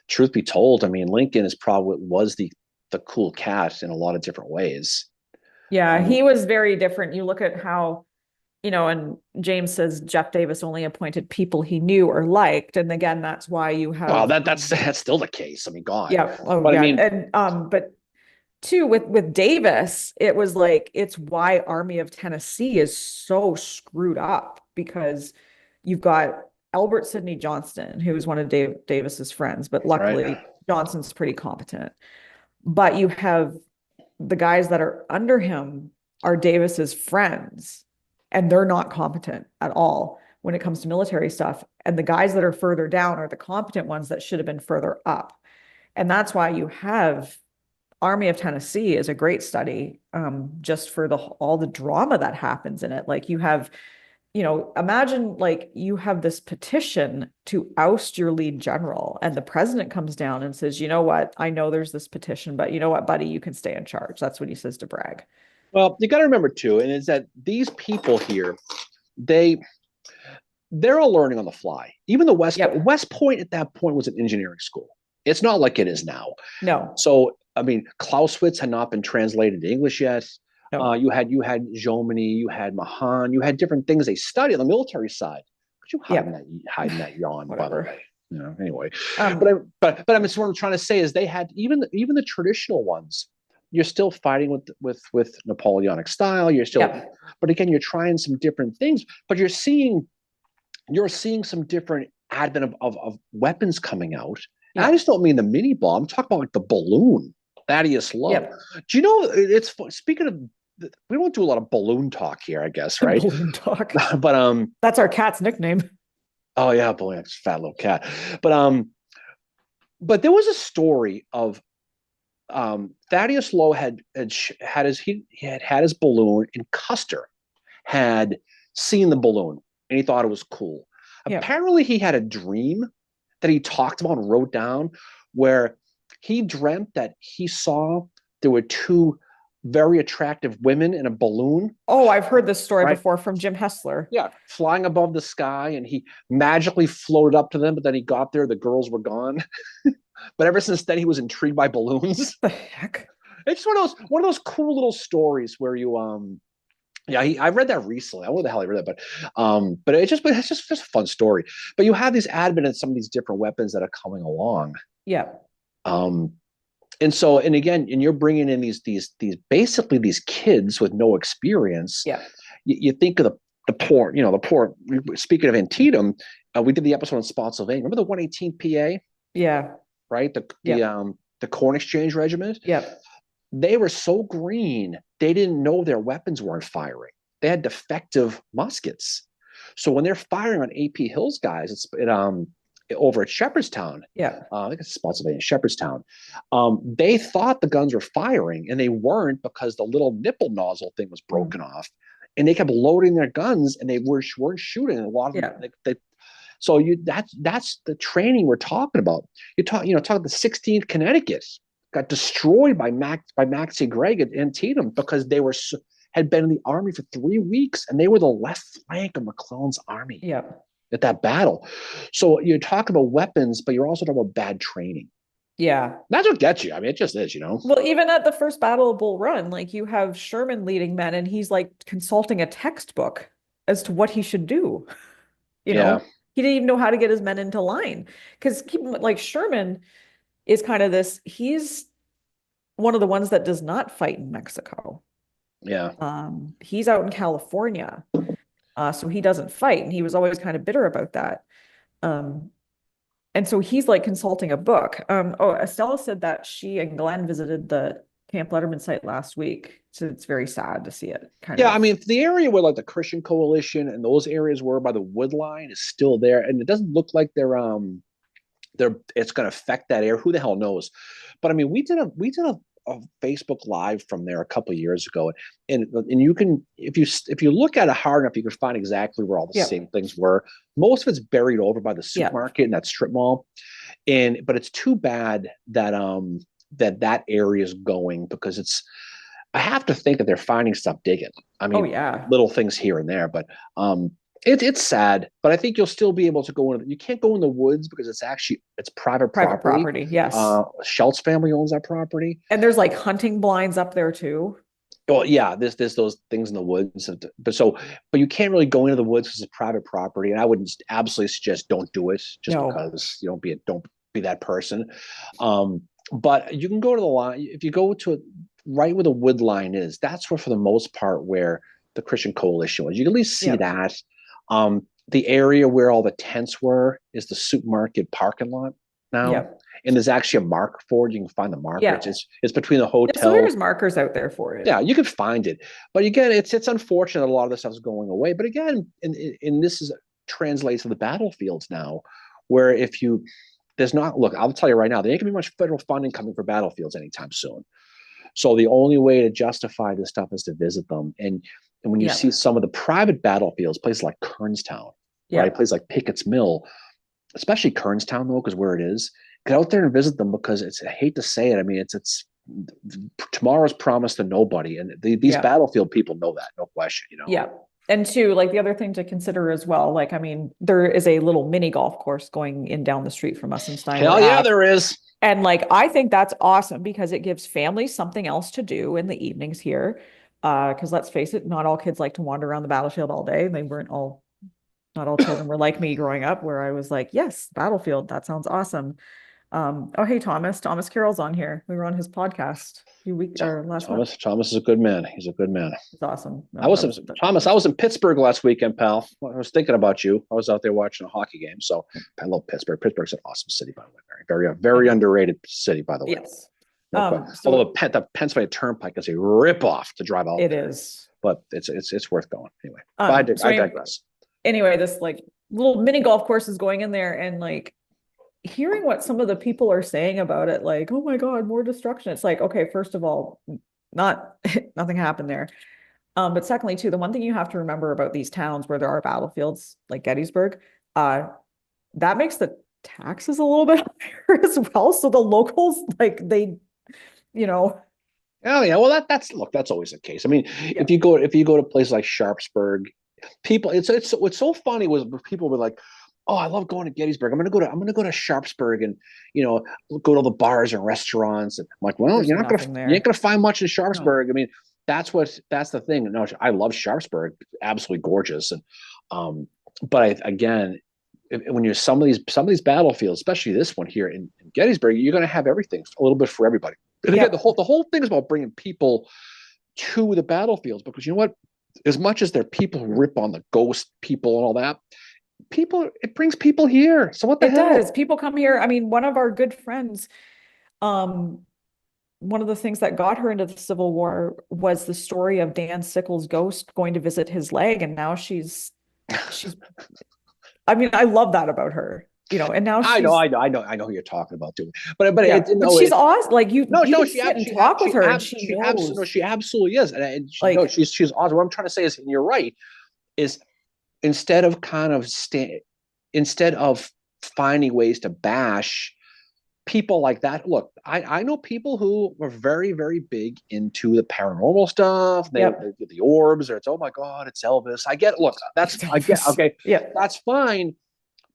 truth be told, I mean, Lincoln was the cool cat in a lot of different ways. Yeah, he was very different. You look at how, and James says Jeff Davis only appointed people he knew or liked, and again, that's why you have. Well, that's still the case. I mean, God. Yeah. But I mean, and but too with Davis, it was like it's why Army of Tennessee is so screwed up because you've got Albert Sidney Johnston, who was one of Davis's friends, but luckily Johnston's pretty competent. But you have the guys that are under him are Davis's friends. And they're not competent at all when it comes to military stuff. And the guys that are further down are the competent ones that should have been further up. And that's why you have Army of Tennessee is a great study just for all the drama that happens in it. Like you have, imagine like you have this petition to oust your lead general and the president comes down and says, you know what, I know there's this petition, but you know what, buddy, you can stay in charge. That's what he says to Bragg. Well, you got to remember too, and is that these people here, they're all learning on the fly. Even the West Point at that point was an engineering school. It's not like it is now. No. So I mean, Clausewitz had not been translated to English yet. No. You had Jomini, you had Mahan, you had different things they study on the military side. Could you hide that yawn? By the way. Anyway, but I mean, so what I'm trying to say is they had even the traditional ones. You're still fighting with Napoleonic style. You're still, but again, you're trying some different things. But you're seeing some different advent of weapons coming out. And I just don't mean the mini bomb. I'm talking about like the balloon, Thaddeus Lowe. Yep. Do you know? It's speaking of. We won't do a lot of balloon talk here, I guess, right? Balloon talk. But that's our cat's nickname. Oh yeah, balloon, fat little cat. But there was a story of. Thaddeus Lowe had his balloon, and Custer had seen the balloon, and he thought it was cool. Apparently, he had a dream that he talked about and wrote down, where he dreamt that he saw there were two very attractive women in a balloon. Oh, I've heard this story Right? before from Jim Hessler. Yeah, flying above the sky, and he magically floated up to them, but then he got there, the girls were gone. But ever since then, he was intrigued by balloons. The heck? It's one of those cool little stories where you yeah, I read that recently. I don't know the hell I read that, but it's just a fun story. But you have these admin and some of these different weapons that are coming along. Yeah. Um, and again, and you're bringing in these basically these kids with no experience. Yeah. You think of the poor, the poor. Speaking of Antietam, we did the episode on Spotsylvania. Remember the 118 PA, Yeah. right? Yeah. The Corn Exchange Regiment. Yeah. They were so green, they didn't know their weapons weren't firing. They had defective muskets. So when they're firing on AP Hill's guys, over at Shepherdstown. Yeah. I think it's Spotsylvania, Shepherdstown. They thought the guns were firing, and they weren't because the little nipple nozzle thing was broken off, and they kept loading their guns, and they weren't shooting. A lot of them, so that's the training we're talking about. Talk the 16th Connecticut got destroyed by Maxie Gregg at Antietam because they had been in the army for 3 weeks, and they were the left flank of McClellan's army. Yeah. At that battle. So you're talking about weapons, but you're also talking about bad training. Yeah. That's what gets you. I mean, it just is, Well, even at the first Battle of Bull Run, like you have Sherman leading men and he's like consulting a textbook as to what he should do. He didn't even know how to get his men into line. Because like Sherman is kind of he's one of the ones that does not fight in Mexico. Yeah. He's out in California. So he doesn't fight, and he was always kind of bitter about that. And so he's like consulting a book. Estella said that she and Glenn visited the Camp Letterman site last week. So it's very sad to see it I mean, the area where like the Christian Coalition and those areas were by the wood line is still there, and it doesn't look like it's going to affect that area. Who the hell knows? But I mean, we did a Facebook Live from there a couple of years ago, and you can, if you look at it hard enough, you can find exactly where all the same things were. Most of it's buried over by the supermarket and that strip mall, but it's too bad that that area is going, because I have to think that they're finding stuff digging. I mean, little things here and there, but it's sad, but I think you'll still be able to go in. You can't go in the woods because it's private property. Yes. Schultz family owns that property, and there's like hunting blinds up there too. Well, yeah, there's those things in the woods, but you can't really go into the woods because it's private property, and I would absolutely suggest don't do it because you don't be that person. But you can go to the line if you go to it right where the wood line is. That's where, for the most part, where the Christian Coalition was. You can at least see that. The area where all the tents were is the supermarket parking lot now. And there's actually a marker for it. You can find the marker. It's between the hotel. So there's markers out there for it. Yeah, you can find it. But again, it's unfortunate a lot of this stuff is going away. But again, and this translates to the battlefields now, where I'll tell you right now, there ain't gonna be much federal funding coming for battlefields anytime soon. So the only way to justify this stuff is to visit them. And when you see some of the private battlefields, places like Kernstown, right? Places like Pickett's Mill, especially Kernstown, though, because where it is, get out there and visit them, because I hate to say it. I mean, it's tomorrow's promised to nobody. And these battlefield people know that, no question, Yeah. And two, like the other thing to consider as well, like, I mean, there is a little mini golf course going in down the street from us in Stein. Hell yeah, there is. And like, I think that's awesome because it gives families something else to do in the evenings here. Because let's face it, not all kids like to wander around the battlefield all day. Not all children were like me growing up, where I was like, yes, battlefield, that sounds awesome. Hey, Thomas Carroll's on here. We were on his podcast a few weeks or last month. Thomas is a good man. He's a good man. It's awesome. I was in Pittsburgh last weekend, pal. I was thinking about you. I was out there watching a hockey game. So I love Pittsburgh. Pittsburgh's an awesome city, by the way. Very, very underrated city, by the way. Yes. Although the Pennsylvania Turnpike is a rip-off to drive out. It is, but it's worth going anyway. I digress. Anyway, this like little mini golf course is going in there, and like hearing what some of the people are saying about it, like, oh my God, more destruction. It's like, okay, first of all, nothing happened there. But secondly, too, the one thing you have to remember about these towns where there are battlefields like Gettysburg, that makes the taxes a little bit higher as well. So the locals, like you know, Oh yeah, well that's always the case. I mean, yeah, if you go to places like Sharpsburg, people it's what's so funny was people were like, oh, I love going to Gettysburg. I'm gonna go to Sharpsburg and go to the bars and restaurants. And I'm like, well, there's nothing you ain't there. gonna find much in No. Sharpsburg. I mean, that's the thing. No, I love Sharpsburg, absolutely gorgeous. And but again, when you're some of these battlefields, especially this one here in Gettysburg, you're gonna have everything a little bit for everybody. And again, Yep. the whole thing is about bringing people to the battlefields because you know what? As much as there are people who rip on the ghost people and all that, it brings people here. So what the It does. hell? People come here. I mean, one of our good friends, um, one of the things that got her into the Civil War was the story of Dan Sickles' ghost going to visit his leg, and now she's I mean, I love that about her, and now she's I know who you're talking about too. But yeah, it but no she's it awesome. Like no you no can sit and talk with her and she no, knows. she absolutely is. No, Like, she's awesome. What I'm trying to say is, and you're right, is instead of instead of finding ways to bash people like that. Look, I know people who were very, very big into the paranormal stuff. yep. They the orbs, or it's oh my god, it's Elvis. I get. Look, It's Elvis. okay, Yeah. that's fine.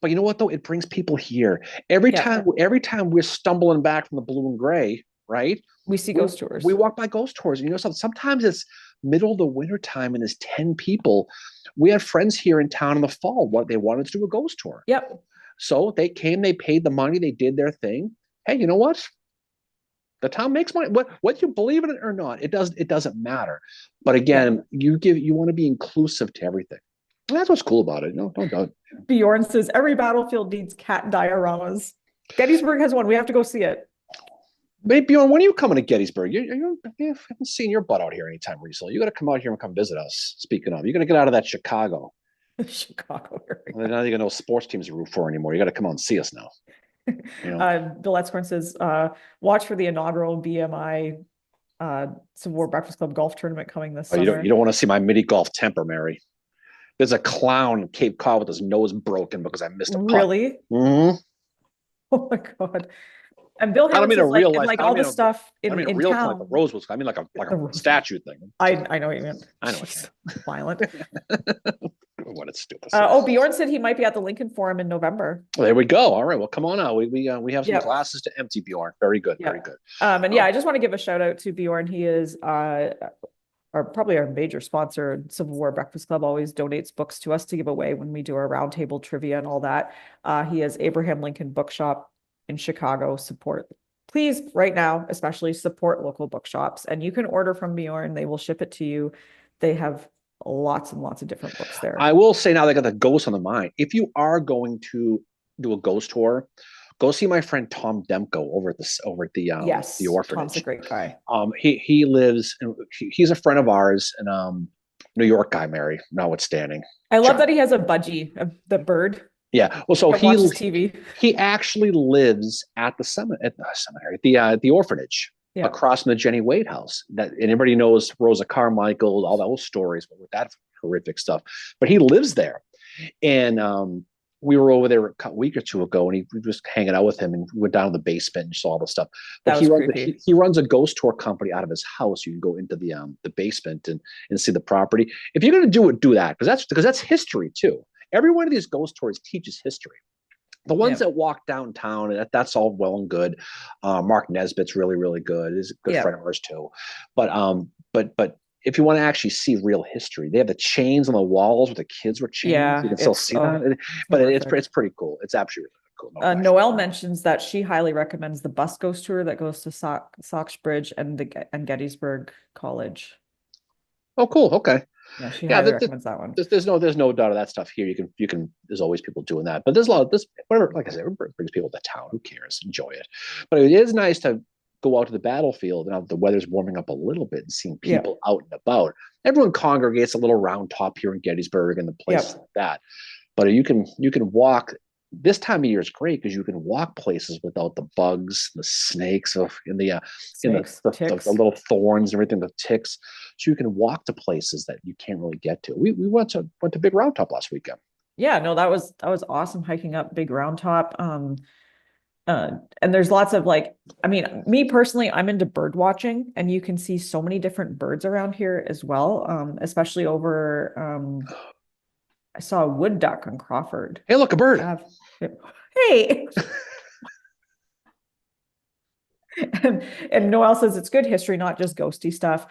But you know what though? It brings people here Yeah. every time we're stumbling back from the blue and gray, right? We see We ghost we tours. walk by ghost tours, and sometimes it's middle of the winter time, and there's 10 people. We had friends here in town in the fall. What they wanted to do a ghost tour, Yep. so they came, they paid the money, they did their thing. Hey, you know what? The town makes money. What you believe in it or not, it doesn't matter. But Yeah. again, you want to be inclusive to everything. And that's what's cool about it. No, don't. Bjorn says every battlefield needs cat dioramas. Gettysburg has one. We have to go see it. Maybe Bjorn, when are you coming to Gettysburg? I haven't seen your butt out here anytime recently. You got to come out here and come visit us. Speaking of, you got to get out of that Chicago. Chicago Well, area. now you got no sports teams to root for anymore. You got to come out and see us now. Bill Etzkorn says, watch for the inaugural BMI Civil War Breakfast Club golf tournament coming this Oh, summer. you don't want to see my midi golf temper, Mary. There's a clown in Cape Cod with his nose broken because I missed a putt. Really? Mm-hmm. Oh my God. And Bill I don't Hammond mean a says real and life. like I all don't the mean stuff I don't mean a in real like a town. Rosewood. I mean like The a statue thing. I know what you meant. I know what Jeez, violent. what it's stupid. Bjorn said he might be at the Lincoln Forum in November. Well, there we go. All right. Well, come on out. We have some Yep. glasses to empty, Bjorn. Very good. Yep. Very good. And yeah, I just want to give a shout out to Bjorn. He is probably our major sponsor. Civil War Breakfast Club always donates books to us to give away when we do our roundtable trivia and all that. He has Abraham Lincoln Bookshop in Chicago. Please, right now, especially support local bookshops. And you can order from Bjorn. They will ship it to you. They have lots and lots of different books there. I will say now they got the ghost on the mind. If you are going to do a ghost tour, go see my friend Tom Demko over at Yes, the orphanage. Tom's a great guy. He lives. He's a friend of ours, and New York guy, Mary, notwithstanding. I love that he has a budgie, the bird. Yeah. Well, so That watches TV. he actually lives at the seminary, the orphanage across from the Jenny Wade house. That anybody knows Rosa Carmichael, all those stories with that horrific stuff. But he lives there, and we were over there a week or two ago, and we were just hanging out with him, and we went down to the basement and saw all the stuff. But he runs a ghost tour company out of his house. You can go into the basement and see the property. If you're going to do it, do that because that's history too. Every one of these ghost tours teaches history. The ones that walk downtown, that's all well and good. Mark Nesbitt's really, really good. He's a good friend of ours too. But if you want to actually see real history, they have the chains on the walls where the kids were chained. Yeah, you can still see that. But it's pretty cool. It's absolutely really cool. Noelle mentions that she highly recommends the bus ghost tour that goes to Soxbridge and Gettysburg College. Oh, cool. Okay. Yeah, she highly recommends that one. There's no doubt of that stuff here. You can. There's always people doing that, but there's a lot of this. Whatever, like I said, it brings people to town. Who cares? Enjoy it. But it is nice to go out to the battlefield. Now the weather's warming up a little bit and seeing people out and about. Everyone congregates a little round top here in Gettysburg and the places like that. But you can walk. This time of year is great because you can walk places without the bugs, the snakes, the little thorns and everything, the ticks. So you can walk to places that you can't really get to. We went to Big Round Top last weekend. Yeah, no, that was awesome hiking up Big Round Top. And there's lots of like, I mean, me personally, I'm into bird watching, and you can see so many different birds around here as well. Especially over I saw a wood duck on Crawford. Hey, look, a bird. Ave. Hey, and Noel says it's good history, not just ghosty stuff.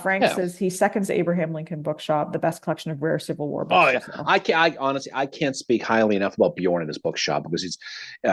Frank Yeah. says he seconds Abraham Lincoln Bookshop, the best collection of rare Civil War Oh books yeah, for sale. I can. I honestly, I can't speak highly enough about Bjorn in his bookshop because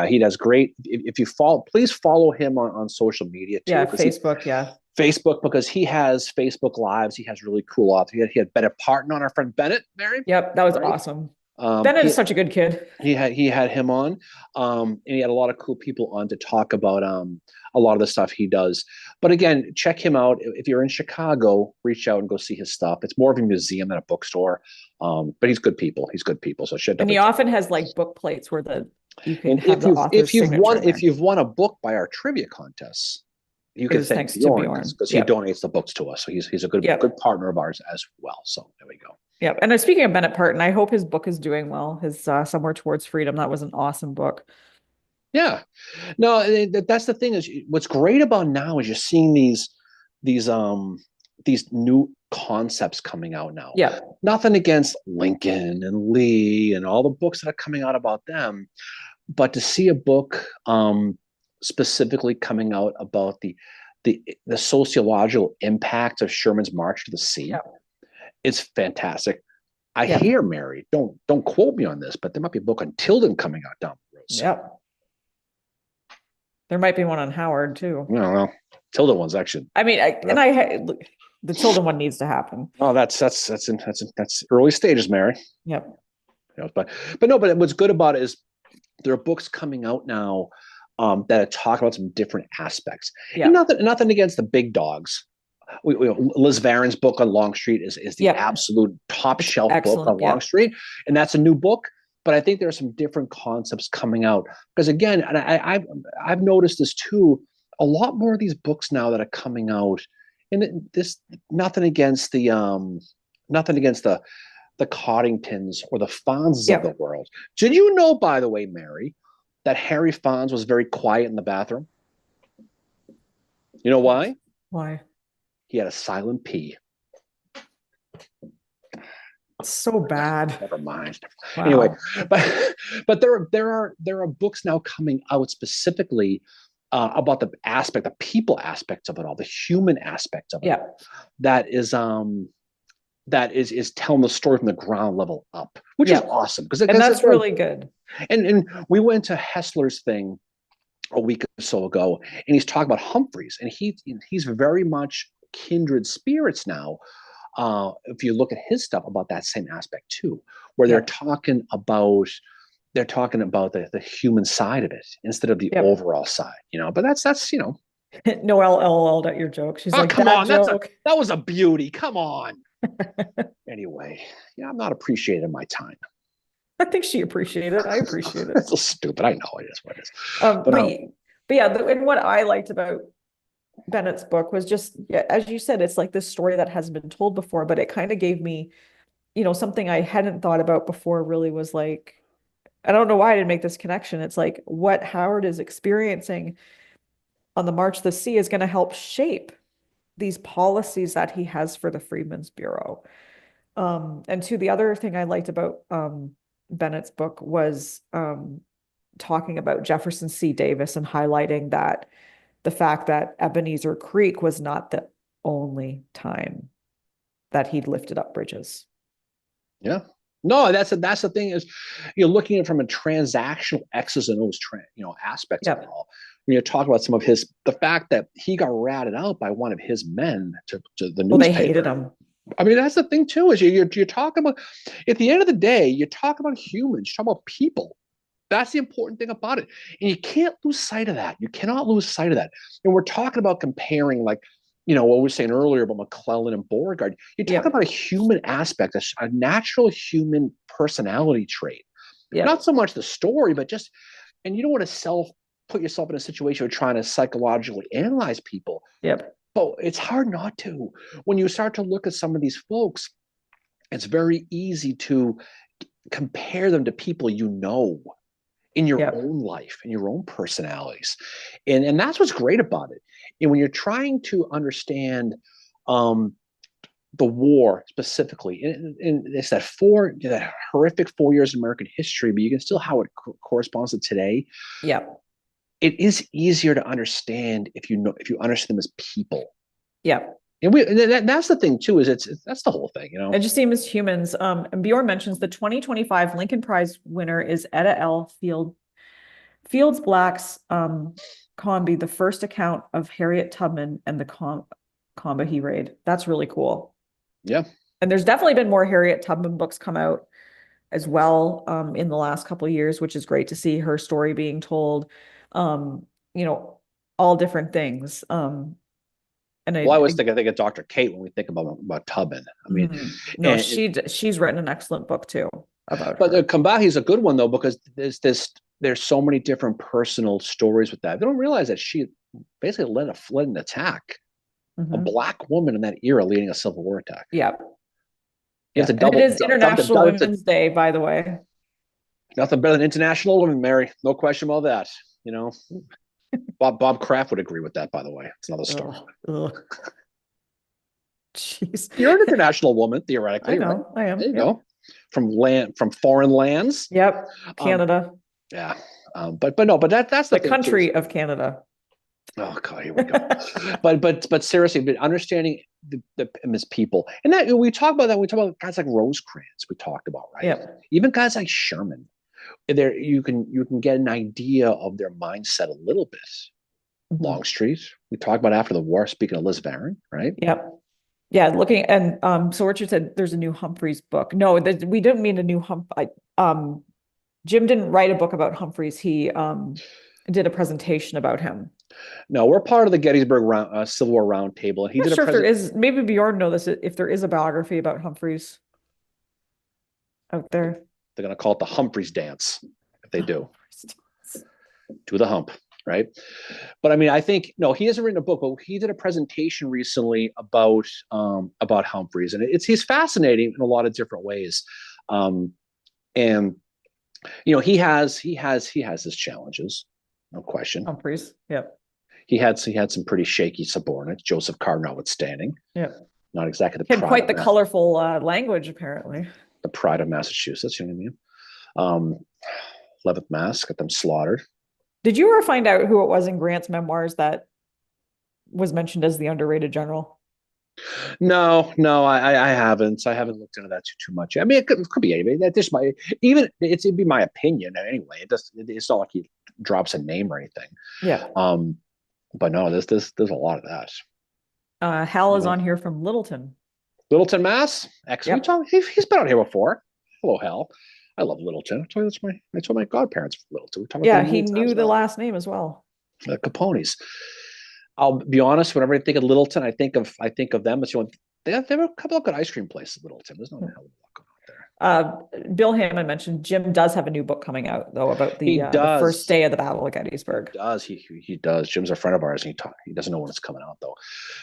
he does great. If you follow, please follow him on social media too, Yeah, because he Facebook, yeah. Facebook because he has Facebook lives. He has really cool authors. He had Bennett Parton on, our friend Bennett, Mary, Yep, that was right? awesome. Um, Bennett is he such a good kid. he had him on, and he had a lot of cool people on to talk about a lot of the stuff he does. But again, check him out if you're in Chicago. Reach out and go see his stuff. It's more of a museum than a bookstore, but he's good people. He's good people. So should And he definitely check often him has like book plates where the you can and have the author's signature in if there. you've won a book by our trivia contests, you It can was thank thanks to Bjorn Bjorn. because he Yep. donates the books to us. So he's a good Yep. partner of ours as well. So there we go. Yep. And speaking of Bennett Parton, I hope his book is doing well. His Somewhere Towards Freedom. That was an awesome book. Yeah, no, that's the thing is what's great about now is you're seeing these these new concepts coming out now. Yeah. Nothing against Lincoln and Lee and all the books that are coming out about them, but to see a book specifically coming out about the sociological impact of Sherman's March to the Sea, Yeah. it's fantastic. I Yeah. hear, Mary, don't quote me on this, but there might be a book on Tilden coming out down the road soon. Yep. There might be one on Howard too. No, well, Tilda one's actually. I mean, the Tilden one needs to happen. Oh, that's early stages, Mary. Yep. You know, but no, but what's good about it is there are books coming out now that talk about some different aspects. Yeah. And nothing against the big dogs. Liz Varen's book on Longstreet is the Yep. absolute top It's shelf book excellent, on yeah. Longstreet, and that's a new book. But I think there are some different concepts coming out because again, and I've noticed this too. A lot more of these books now that are coming out, and this nothing against the Coddingtons or the Fonzes Yep. of the world. Did you know, by the way, Mary, that Harry Fonz was very quiet in the bathroom? You know why? Why? He had a silent P. It's so bad. Never mind. Wow. Anyway, but there are books now coming out specifically about the people aspects of it all, the human aspects of it. Yeah. That is telling the story from the ground level up, which is awesome because that's really good. And we went to Hessler's thing a week or so ago, and he's talking about Humphreys, and he's very much kindred spirits now. If you look at his stuff about that same aspect too, where they're talking about the human side of it instead of the overall side, but that's Noelle LOL'd at your joke. She's like, come that on, joke. that was a beauty. Come on. Anyway, I'm not appreciating my time. I think she appreciated it. I appreciate it. It's a little stupid. I know it is what it is. But yeah, and what I liked about Bennett's book was just, as you said, it's like this story that hasn't been told before, but it kind of gave me, something I hadn't thought about before really was like, I don't know why I didn't make this connection. It's like what Howard is experiencing on the March to the Sea is going to help shape these policies that he has for the Freedmen's Bureau. And the other thing I liked about Bennett's book was talking about Jefferson C. Davis and highlighting that the fact that Ebenezer Creek was not the only time that he'd lifted up bridges. Yeah. No, that's the thing is you're looking at it from a transactional X's and O's aspects of it all. When you talk about the fact that he got ratted out by one of his men to the newspaper. Well, they hated him. I mean, that's the thing too, is you're talking about, at the end of the day, you talk about humans, you talk about people. That's the important thing about it. And you can't lose sight of that. You cannot lose sight of that. And we're talking about comparing, like, what we were saying earlier about McClellan and Beauregard. You're talking about a human aspect, a natural human personality trait. Not so much the story, but just, and you don't want to put yourself in a situation of trying to psychologically analyze people. But it's hard not to. When you start to look at some of these folks, it's very easy to compare them to people you know in your Yep. own life, in your own personalities. And that's what's great about it. And when you're trying to understand um, the war specifically, and it's that horrific 4 years of American history, but you can still how it corresponds to today. Yep. It is easier to understand if you understand them as people. Yep. And that's the thing too, is that's the whole thing, It just seems humans. And Bjorn mentions the 2025 Lincoln Prize winner is Etta L. Fields Black's Combi, the first account of Harriet Tubman and the Combahee raid. That's really cool. Yeah. And there's definitely been more Harriet Tubman books come out as well in the last couple of years, which is great to see her story being told. You know, all different things. And Well, I always think of Dr. Kate when we think about Tubman. I mean, no, she's written an excellent book too about but her. Combahee is a good one though, because there's so many different personal stories with that. They don't realize that she basically led an attack, a Black woman in that era leading a Civil War attack. Yeah. You have to double. It is International Women's Day, by the way. Nothing better than International Women, Mary. No question about that. You know, Bob Kraft would agree with that. By the way, it's another story. Jeez, you're an international woman theoretically. I know, right? I am. There you go. From foreign lands. Yep, Canada. Yeah, but that's the country of Canada. Oh God, here we go. but seriously, but understanding them as people, and that we talk about that. We talk about guys like Rosecrans. We talked about, right? Yeah. Even guys like Sherman. There, you can get an idea of their mindset a little bit. Longstreet. We talked about after the war. Speaking of Liz Varon, right? Yep. Yeah, looking and so Richard said there's a new Humphreys book. No, we didn't mean a new Jim didn't write a book about Humphreys. He did a presentation about him. No, we're part of the Gettysburg Civil War Roundtable, and he did. Sure, if there is, maybe Bjorn know this. If there is a biography about Humphreys out there, they're going to call it the Humphreys dance. If they do, do the hump, right? But I mean, I think no, he hasn't written a book, but he did a presentation recently about Humphreys, and he's fascinating in a lot of different ways. And you know, he has his challenges, no question. Humphreys, yep. He had some pretty shaky subordinates, Joseph Carr notwithstanding. Yeah, not exactly the quite the colorful language, apparently. The pride of Massachusetts, you know what I mean? 11th Mass got them slaughtered. Did you ever find out who it was in Grant's memoirs that was mentioned as the underrated general? No, I haven't. I haven't looked into that too much. I mean, it could be anybody. That this might it'd be my opinion anyway. It's not like he drops a name or anything. Yeah. But no, there's a lot of that. Hal is on here from Littleton. Littleton, Mass. Excellent. Yep. He's been on here before. Hello, Hal. I love Littleton. I told my godparents from Littleton. Yeah, he knew the last name as well. The Capones. I'll be honest. Whenever I think of Littleton, I think of them. It's they have a couple of good ice cream places in Littleton. There's no hell of a lot going on there. Bill Hammond mentioned Jim does have a new book coming out though about the first day of the Battle of Gettysburg. He does. He does. Jim's a friend of ours, and he doesn't know when it's coming out though.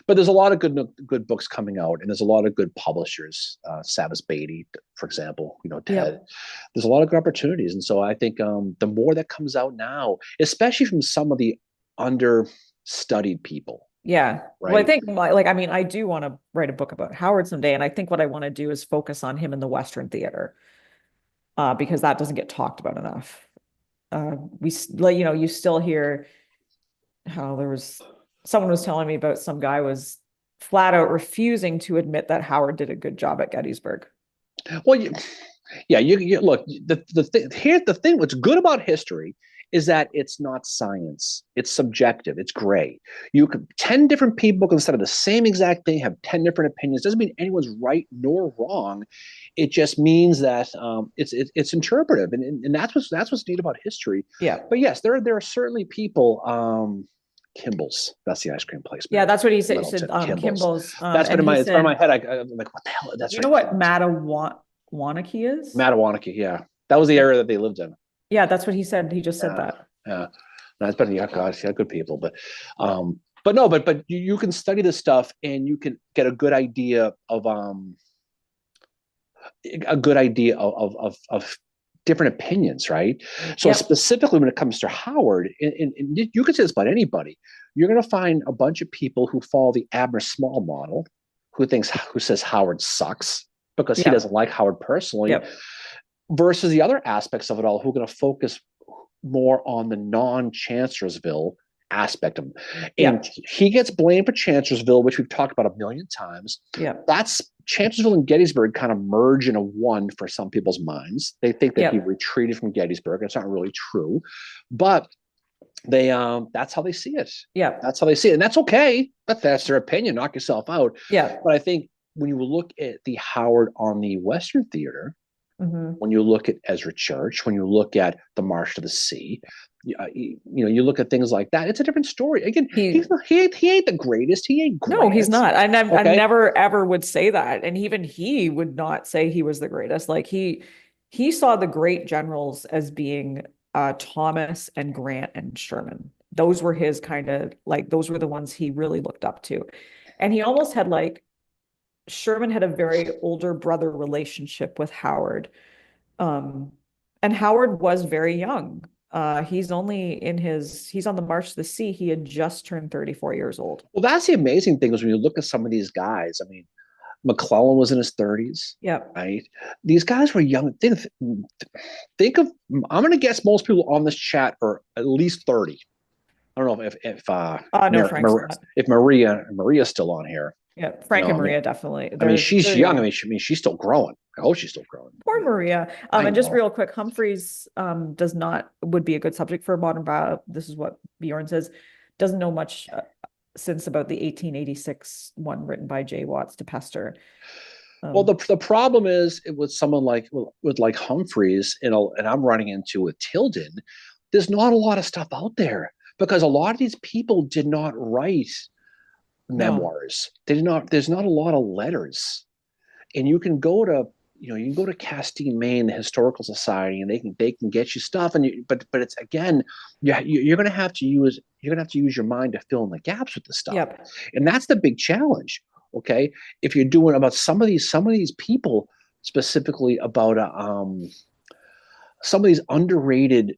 But there's a lot of good books coming out, and there's a lot of good publishers. Savas Beatty, for example, you know, Ted. Yep. There's a lot of good opportunities, and so I think the more that comes out now, especially from some of the understudied people. Yeah. Right? Well, I think I do want to write a book about Howard someday. And I think what I want to do is focus on him in the Western theater because that doesn't get talked about enough. You still hear how someone was telling me about some guy was flat out refusing to admit that Howard did a good job at Gettysburg. Well, you look, here's the thing. What's good about history is that it's not science. It's subjective. It's gray. 10 different people can say the same exact thing, have 10 different opinions. Doesn't mean anyone's right nor wrong. It just means that it's interpretive, and that's what's neat about history. Yeah. But yes, there are certainly people. Kimball's. That's the ice cream place. Yeah, that's what he said. He said Kimball's. That's been in my head. I'm like, what the hell? That's you know what Mattawanakie is? Mattawanakie. Yeah, that was the area that they lived in. Yeah, that's what he said. He just said that. Yeah, that's better. Yeah, gosh, yeah, good people. But you can study this stuff and you can get a good idea of a good idea of different opinions, right? So Yep. specifically when it comes to Howard, and you could say this about anybody, you're going to find a bunch of people who follow the Abner Small model, who says Howard sucks because he Yep. doesn't like Howard personally, Yep. versus the other aspects of it all who are going to focus more on the non-Chancellorsville aspect of him. And Yep. he gets blamed for Chancellorsville, which we've talked about a million times. Yep. That's Chancellorsville and Gettysburg kind of merge into one for some people's minds. They think that he Yep. retreated from Gettysburg. It's not really true, but they that's how they see it. Yep. That's how they see it, and that's okay. But that's their opinion. Knock yourself out. Yep. But I think when you look at the Howard on the Western Theater, Mm-hmm. when you look at Ezra Church, when you look at the March to the Sea, you look at things like that. It's a different story. Again, he ain't the greatest. He ain't great. No, he's not. And I Okay? never ever would say that. And even he would not say he was the greatest. Like he saw the great generals as being Thomas and Grant and Sherman. Those were his kind of like those were the ones he really looked up to. And he almost had like Sherman had a very older brother relationship with Howard. And Howard was very young. He's on the March to the Sea. He had just turned 34 years old. Well, that's the amazing thing is when you look at some of these guys. I mean, McClellan was in his 30s. Yep. Right. These guys were young. Think of. I'm going to guess most people on this chat are at least 30. I don't know No, Frank's not. if Maria's still on here. Yeah, Frank and Maria I mean, definitely. I mean, she's they're young. I mean, she's still growing. I hope she's still growing. Poor Maria. And just real quick, Humphreys would be a good subject for a modern bio. This is what Bjorn says. Doesn't know much since about the 1886 one written by J. Watts de Pester. Well, the problem is with someone like Humphreys, and I'm running into with Tilden. There's not a lot of stuff out there because a lot of these people did not write memoirs. They did not. There's not a lot of letters, and you can go to Castine, Maine, the Historical Society, and they can get you stuff. But it's again, you're going to have to use your mind to fill in the gaps with the stuff. Yep. And that's the big challenge. Okay, if you're doing about some of these people, specifically about some of these underrated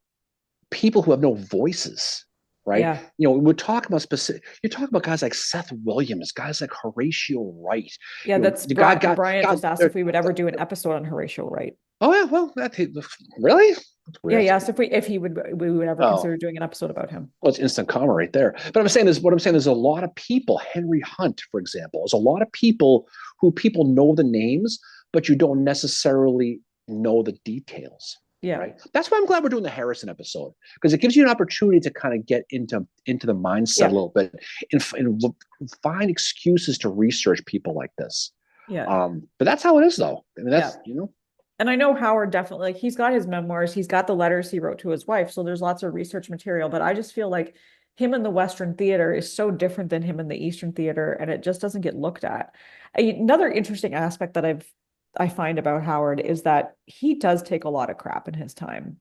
people who have no voices, right? Yeah. We're talking about you're talking about guys like Seth Williams, guys like Horatio Wright. Yeah, that's Brian just asked if we would ever do an episode on Horatio Wright. Oh yeah, well, really? Yeah, he asked if we would ever consider doing an episode about him. Well, it's instant karma right there. But I'm saying there's a lot of people. Henry Hunt, for example, there's a lot of people who people know the names, but you don't necessarily know the details. Yeah. Right. That's why I'm glad we're doing the Harrison episode, because it gives you an opportunity to kind of get into the mindset a little bit and find excuses to research people like this. Yeah. But that's how it is, though. I mean, that's And I know Howard definitely, like, he's got his memoirs, he's got the letters he wrote to his wife, so there's lots of research material, but I just feel like him in the Western Theater is so different than him in the Eastern Theater, and it just doesn't get looked at. Another interesting aspect that I find about Howard is that he does take a lot of crap in his time.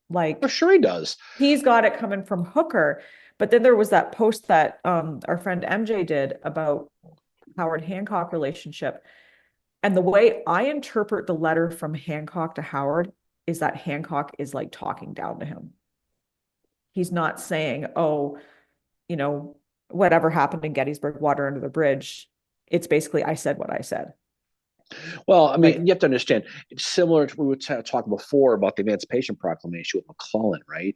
Like, for sure he does. He's got it coming from Hooker, but then there was that post that our friend MJ did about Howard Hancock relationship. And the way I interpret the letter from Hancock to Howard is that Hancock is like talking down to him. He's not saying, oh, whatever happened in Gettysburg, water under the bridge. It's basically, I said what I said. Well, I mean, you have to understand, it's similar to what we were talking before about the Emancipation Proclamation with McClellan, right?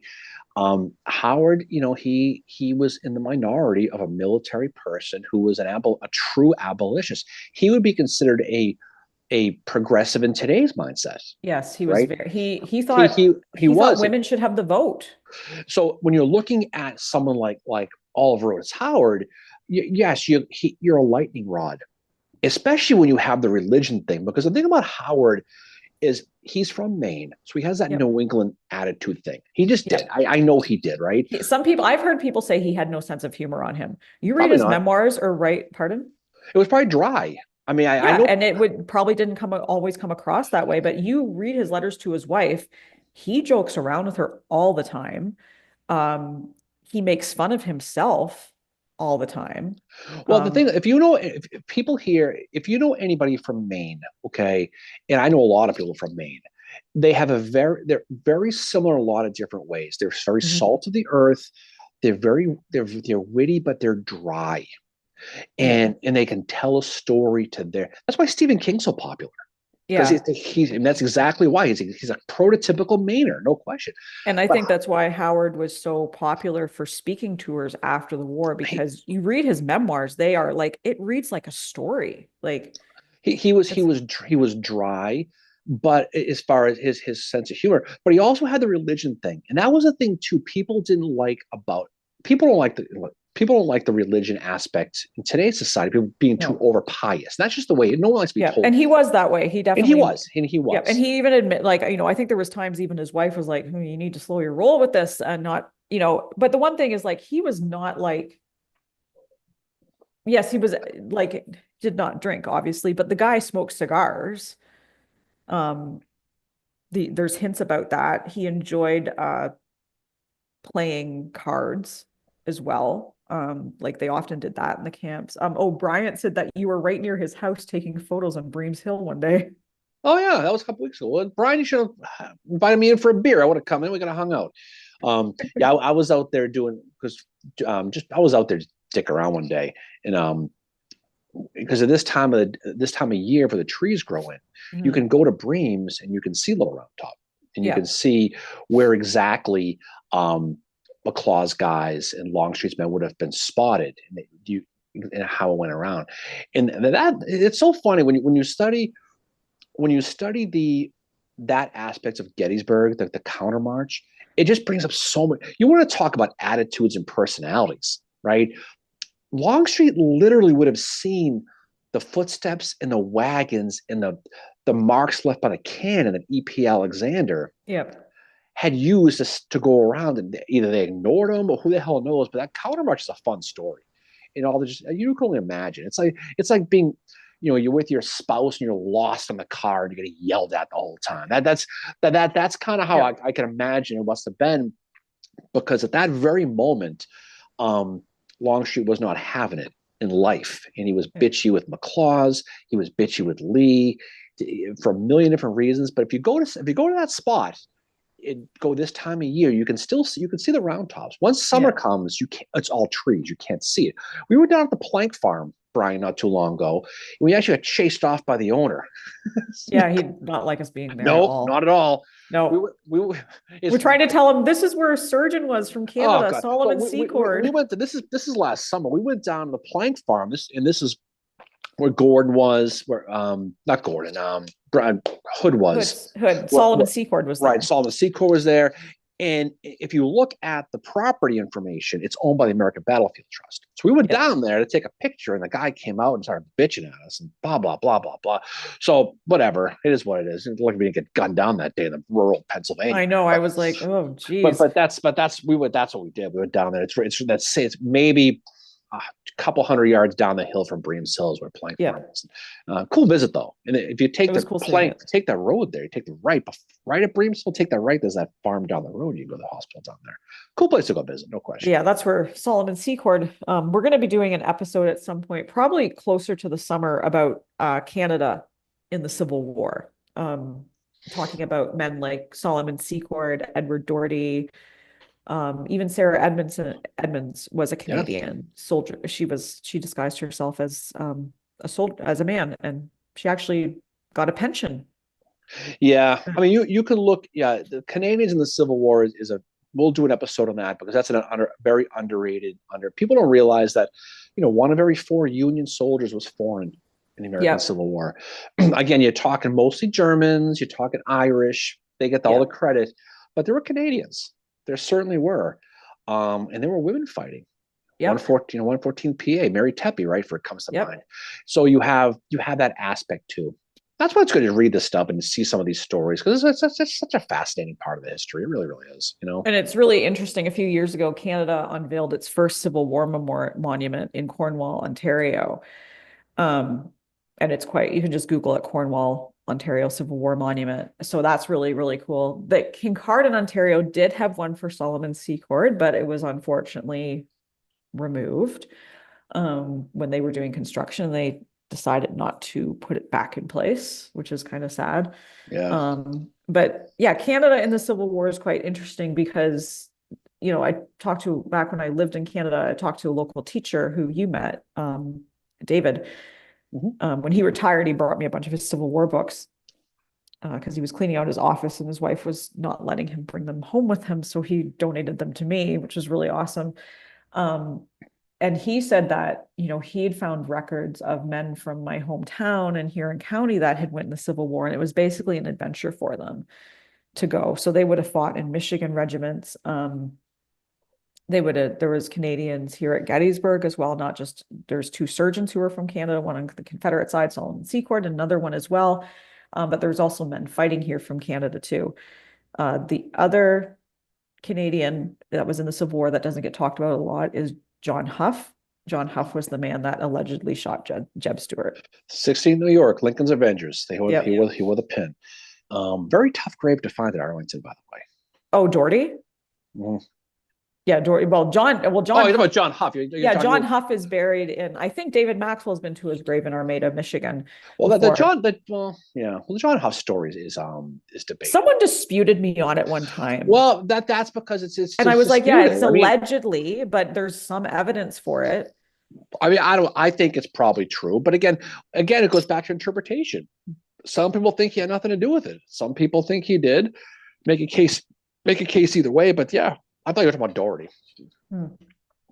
Howard, he was in the minority of a military person who was a true abolitionist. He would be considered a progressive in today's mindset. Yes, he was right? He thought he thought women should have the vote. So when you're looking at someone like Oliver Otis Howard, yes, you're a lightning rod. Especially when you have the religion thing, because the thing about Howard is he's from Maine, so he has that New England attitude thing. He just did. I know he did, right? I've heard people say he had no sense of humor on him. You read his memoirs or pardon? It was probably dry. I mean, I know, and it would probably didn't always come across that way. But you read his letters to his wife; he jokes around with her all the time. He makes fun of himself all the time. Well, the thing, if people here, if you know anybody from Maine, okay, and I know a lot of people from Maine, they're very similar in a lot of different ways. They're very Mhm. salt of the earth. They're witty, but they're dry, Yeah. and they can tell a story to their. That's why Stephen King's so popular because Yeah. and that's exactly why he's a prototypical Mainer, no question. And I But think that's why Howard was so popular for speaking tours after the war, he, because you read his memoirs, they are like, it reads like a story. Like it's, he was dry, but as far as his sense of humor, but he also had the religion thing, and that was a thing too. People don't like the people don't like the religion aspect in today's society. People being too no. over pious. That's just the way. No one likes to be Yeah. told. And he was that way. He definitely, And he yeah. And was. he even admit, like, I think there was times even his wife was like, you need to slow your roll with this and not, but the one thing is like, he was not like, yes, he was like, did not drink, obviously, but the guy smoked cigars. Um, there's hints about that. He enjoyed playing cards as well. Like they often did that in the camps. Oh, Bryant said that you were right near his house taking photos on Breams Hill one day. Oh yeah, that was a couple weeks ago. Well, Brian, you should have invited me in for a beer. I would have come in. We could have hung out. Yeah, I was out there doing because just I was out there to dick around one day, and because of this time of year for the trees growing, you Mhm. can go to Breams and you can see Little Round Top, and you Yeah. can see where exactly McClaw's guys and Longstreet's men would have been spotted, and how it went around, and that it's so funny when you study that aspect of Gettysburg, the counter march, it just brings up so much. You want to talk about attitudes and personalities, right? Longstreet literally would have seen the footsteps and the wagons and the marks left by the cannon that E.P. Alexander Yep. had used to go around, and either they ignored them or who the hell knows. But that counter march is a fun story. All the just you can only imagine. It's like being, you're with your spouse and you're lost in the car and you're getting yelled at the whole time. That's kind of how Yep. I can imagine it must have been, because at that very moment, um, Longstreet was not having it in life, and he was Yep. bitchy with McLaws. He was bitchy with Lee for a million different reasons. But if you go to that spot, go this time of year, you can see the round tops. Once summer Yeah. comes, you can't. It's all trees. You can't see it. We were down at the plank farm, Brian, not too long ago, and we actually got chased off by the owner. Yeah. He'd not like us being there at Nope, all. not at all. No. We were We're it's trying to tell him this is where a surgeon was from Oh Canada, god. But Solomon we Secord. went to this is last summer. We went down to the plank farm. This is where Gordon was, where not Gordon, Brad Hood was. Hood. Where Solomon Secord was right, there. Solomon Secor was there. And if you look at the property information, it's owned by the American Battlefield Trust. So we went Yep. down there to take a picture, and the guy came out and started bitching at us and blah, blah, blah, blah, blah. So whatever, it is what it is. It's like we didn't get gunned down that day in the rural Pennsylvania. I know. I But was like, oh, geez. that's what we did. We went down there. It's maybe a couple hundred yards down the hill from Breams Hill is where Plank Farm Yeah. is. Cool visit though. And if you It was cool seeing it. take that road there, you take the right at Breams Hill, take that right. There's that farm down the road. You go to the hospital down there. Cool place to go visit, no question. Yeah, that's where Solomon Secord. We're going to be doing an episode at some point, probably closer to the summer, about Canada in the Civil War. Talking about men like Solomon Secord, Edward Doherty, even Sarah Edmonds was a Yeah. Canadian soldier. She disguised herself as a soldier, as a man, and she actually got a pension. Yeah, I mean, you can look. Yeah, the Canadians in the Civil War is a. We'll do an episode on that because that's very underrated. People don't realize that, one of every four Union soldiers was foreign in the American Yeah, Civil War. Again, you're talking mostly Germans. You're talking Irish. They get all yeah, the credit, but there were Canadians. There certainly were, and there were women fighting. yep, 114 PA, Mary Tepe, right? For it comes to mind. yep. So you have that aspect too. That's why it's good to read this stuff and to see some of these stories because it's such a fascinating part of the history. It really, really is. And it's really interesting. A few years ago, Canada unveiled its first Civil War monument in Cornwall, Ontario. Um, and it's quite, you can just Google it, Cornwall, Ontario Civil War Monument. So that's really, really cool. The Kincardine, Ontario did have one for Solomon Secord, but it was unfortunately removed when they were doing construction. They decided not to put it back in place, which is kind of sad. Yeah. But yeah, Canada in the Civil War is quite interesting because, I talked to, back when I lived in Canada, I talked to a local teacher who you met, David. When he retired, he brought me a bunch of his Civil War books because he was cleaning out his office and his wife was not letting him bring them home with him. So he donated them to me, which was really awesome. And he said that, he had found records of men from my hometown and Huron County that had went in the Civil War. And it was basically an adventure for them to go. So they would have fought in Michigan regiments. There was Canadians here at Gettysburg as well, not just, there's two surgeons who were from Canada, one on the Confederate side, Solomon Secord, another one as well. But there's also men fighting here from Canada too. The other Canadian that was in the Civil War that doesn't get talked about a lot is John Huff. John Huff was the man that allegedly shot Jeb Stuart. 16 New York, Lincoln's Avengers. Yep. He wore the pin. Very tough grave to find at Arlington, by the way. Oh, Doherty? Yeah, Doherty. Well, John. Oh, you're talking about John Huff. John Huff is buried in. I think David Maxwell's been to his grave in Armada, Michigan. Well, the John Huff story is debated. Someone disputed me on it one time. Well, that's because it's and I was like, yeah, it's allegedly, but there's some evidence for it. I mean, I think it's probably true, but again, it goes back to interpretation. Some people think he had nothing to do with it. Some people think he did. Make a case either way, but yeah. I thought you were talking about Doherty.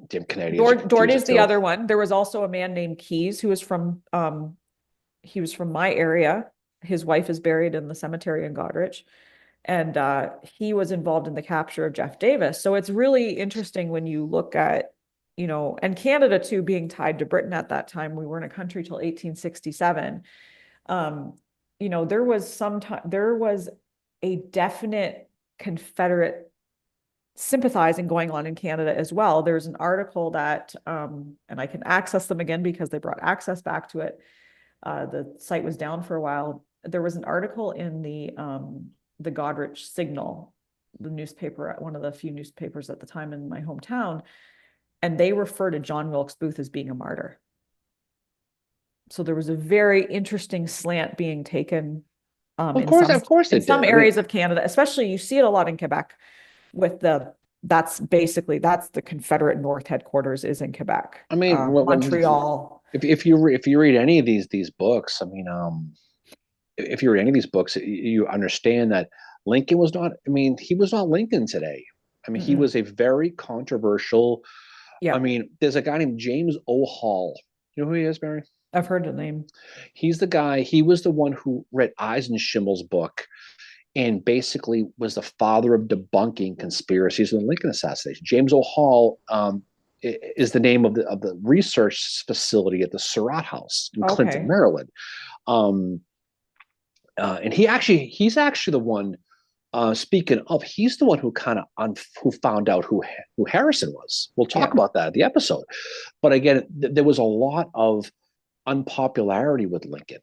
Damn Canadian. Doherty's the other one. There was also a man named Keyes who was from he was from my area. His wife is buried in the cemetery in Goderich. And he was involved in the capture of Jeff Davis. So it's really interesting when you look at, and Canada too, being tied to Britain at that time. We weren't a country till 1867. There was a definite Confederate sympathizing going on in Canada as well. There's an article that, and I can access them again because they brought access back to it. The site was down for a while. There was an article in the Goderich Signal, the newspaper, one of the few newspapers at the time in my hometown, and they refer to John Wilkes Booth as being a martyr. So there was a very interesting slant being taken. Of course, in some areas of Canada, especially you see it a lot in Quebec. With that's the Confederate North headquarters is in Quebec. I mean, Montreal. If you read any of these books, I mean, if you read any of these books, you understand that Lincoln was not. I mean, he was not Lincoln today. I mean, he was a very controversial. Yeah. I mean, there's a guy named James O. Hall. You know who he is, Mary? I've heard the name. He's the guy. He was the one who read Eisenschimmel's book. And basically was the father of debunking conspiracies in the Lincoln assassination. James O. Hall is the name of the research facility at the Surratt House in Clinton, Maryland. And he's actually the one. Speaking of, he's the one who who found out who Harrison was. We'll talk about that in the episode. But again, there was a lot of unpopularity with Lincoln.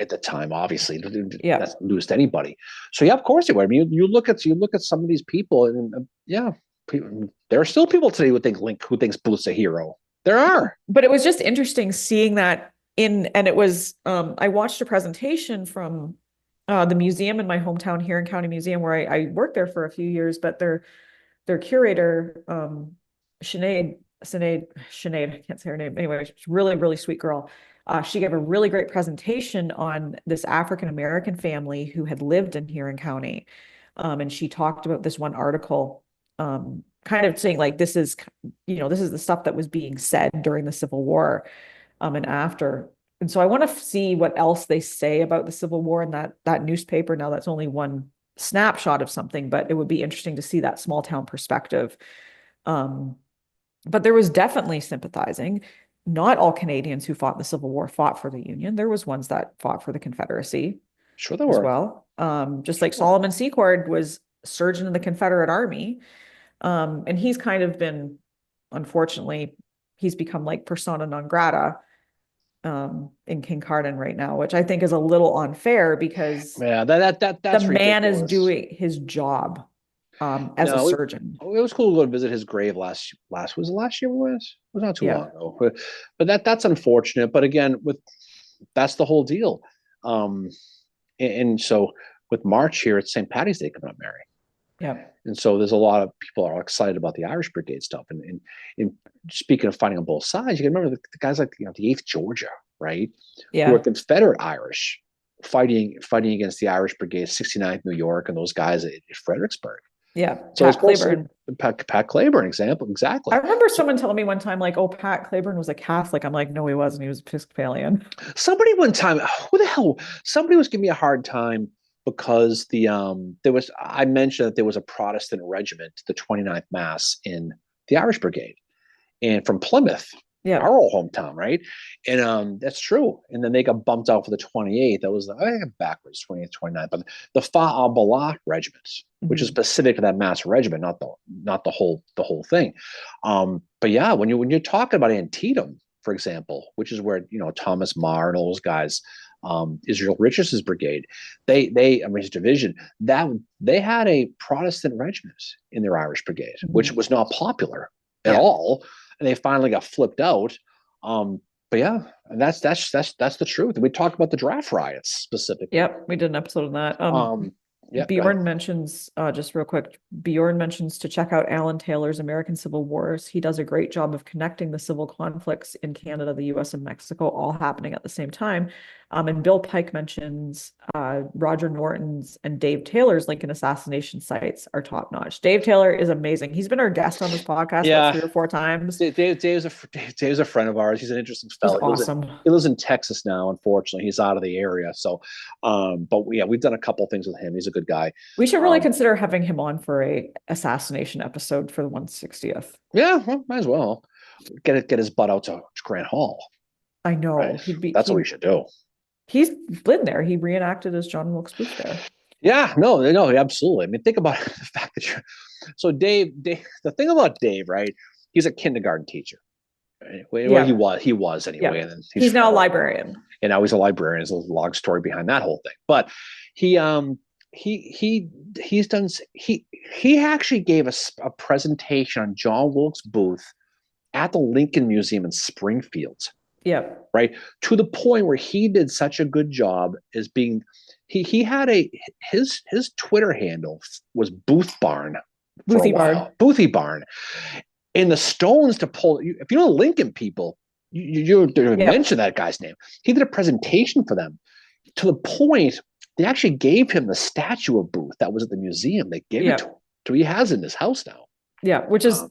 At the time, obviously, that's news to anybody. So yeah, of course it would. I mean, you look at some of these people, and there are still people today who thinks Booth's a hero. There are, but it was just interesting seeing that and it was. I watched a presentation from the museum in my hometown, Huron County Museum, where I worked there for a few years. But their curator, Sinead, I can't say her name anyway. She's really, really sweet girl. She gave a really great presentation on this African-American family who had lived in Huron County. And she talked about this one article, kind of saying like, this is the stuff that was being said during the Civil War, and after. And so I want to see what else they say about the Civil War in that newspaper. Now that's only one snapshot of something, but it would be interesting to see that small town perspective. But there was definitely sympathizing. Not all Canadians who fought in the Civil War fought for the Union. There was ones that fought for the Confederacy. Sure there were. As well. Just like Solomon Secord was surgeon in the Confederate Army. And he's kind of been, unfortunately, he's become like persona non grata in Kincardine right now, which I think is a little unfair because that's the man ridiculous. is doing his job. as a No, surgeon. it was cool to go and visit his grave was it last year it was not too Yeah. long ago. But that's unfortunate. But again, that's the whole deal. Um, and so with March here, it's St. Patty's Day coming up, Mary. Yeah. And so there's a lot of people are excited about the Irish Brigade stuff. And speaking of fighting on both sides, you can remember the guys like the 8th Georgia, right? Who are Yeah. Confederate Irish fighting against the Irish Brigade, 69th New York, and those guys at Fredericksburg. Yeah. So Pat Claiborne. Pat Claiborne example, exactly. I remember someone telling me one time, like, oh, Pat Claiborne was a Catholic. I'm like, no, he wasn't. He was Episcopalian. Somebody one time, who the hell? Somebody was giving me a hard time because there was I mentioned that there was a Protestant regiment, the 29th Mass in the Irish Brigade, and from Plymouth, Yeah. our old hometown, right? And that's true. And then they got bumped out for the 28th. That was I got backwards, 28th, 29th, but the Fa'aballah regiment, which is specific to that Mass regiment, not the whole thing. But yeah, when you're talking about Antietam, for example, which is where Thomas Marr and all those guys, Israel Richardson's brigade, his division, that they had a Protestant regiment in their Irish brigade, which was not popular at all, and they finally got flipped out. But yeah, and that's the truth. We talked about the draft riots specifically. Yep, we did an episode on that. Yeah, Bjorn mentions, just real quick, Bjorn mentions to check out Alan Taylor's American Civil Wars. He does a great job of connecting the civil conflicts in Canada, the US, and Mexico, all happening at the same time. And Bill Pike mentions Roger Norton's and Dave Taylor's Lincoln assassination sites are top notch. Dave Taylor is amazing. He's been our guest on this podcast about 3 or 4 times. Dave's a friend of ours. He's an interesting fellow. He's awesome. He lives in Texas now. Unfortunately, he's out of the area. So, but yeah, we've done a couple things with him. He's a good guy. We should really consider having him on for a assassination episode for the 160th. Yeah, well, might as well get his butt out to Grant Hall. I know. Right? That's what we should do. He's been there. He reenacted as John Wilkes Booth there. Yeah, no, absolutely. I mean, think about the fact that Dave, the thing about Dave, right? He's a kindergarten teacher. Right? Well, he was anyway. Yeah. And then he's now a librarian. And now he's a librarian. There's a long story behind that whole thing. But he actually gave us a presentation on John Wilkes Booth at the Lincoln Museum in Springfield. Yeah. Right. To the point where he did such a good job as being, he had his Twitter handle was Booth Barn. Boothie Barn. And the stones to pull, if you know Lincoln people, you mention that guy's name. He did a presentation for them to the point they actually gave him the statue of Booth that was at the museum. They gave it to him. So he has it in his house now. Yeah, which is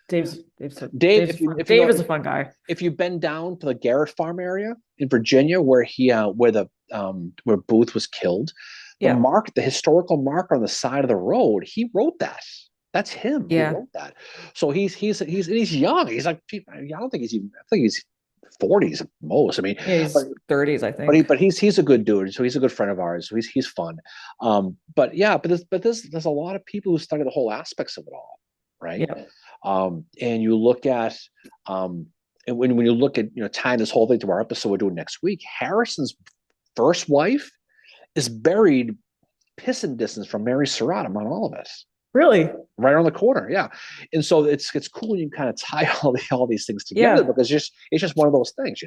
Dave is a fun guy. If you've been down to the Garrett Farm area in Virginia, where where Booth was killed, the historical marker on the side of the road, he wrote that. That's him. Yeah. He wrote that. So he's young. He's like, I don't think I think he's 40s at most. I mean, he's 30s, I think. But he's a good dude. So he's a good friend of ours. So he's fun. But there's a lot of people who study the whole aspects of it all. Right. Yeah. And you look at and when you look at tying this whole thing to our episode we're doing next week, Harrison's first wife is buried pissing distance from Mary Surratt among all of us. Really? Right on the corner, yeah. And so it's cool when you kind of tie all these things together because it's just one of those things,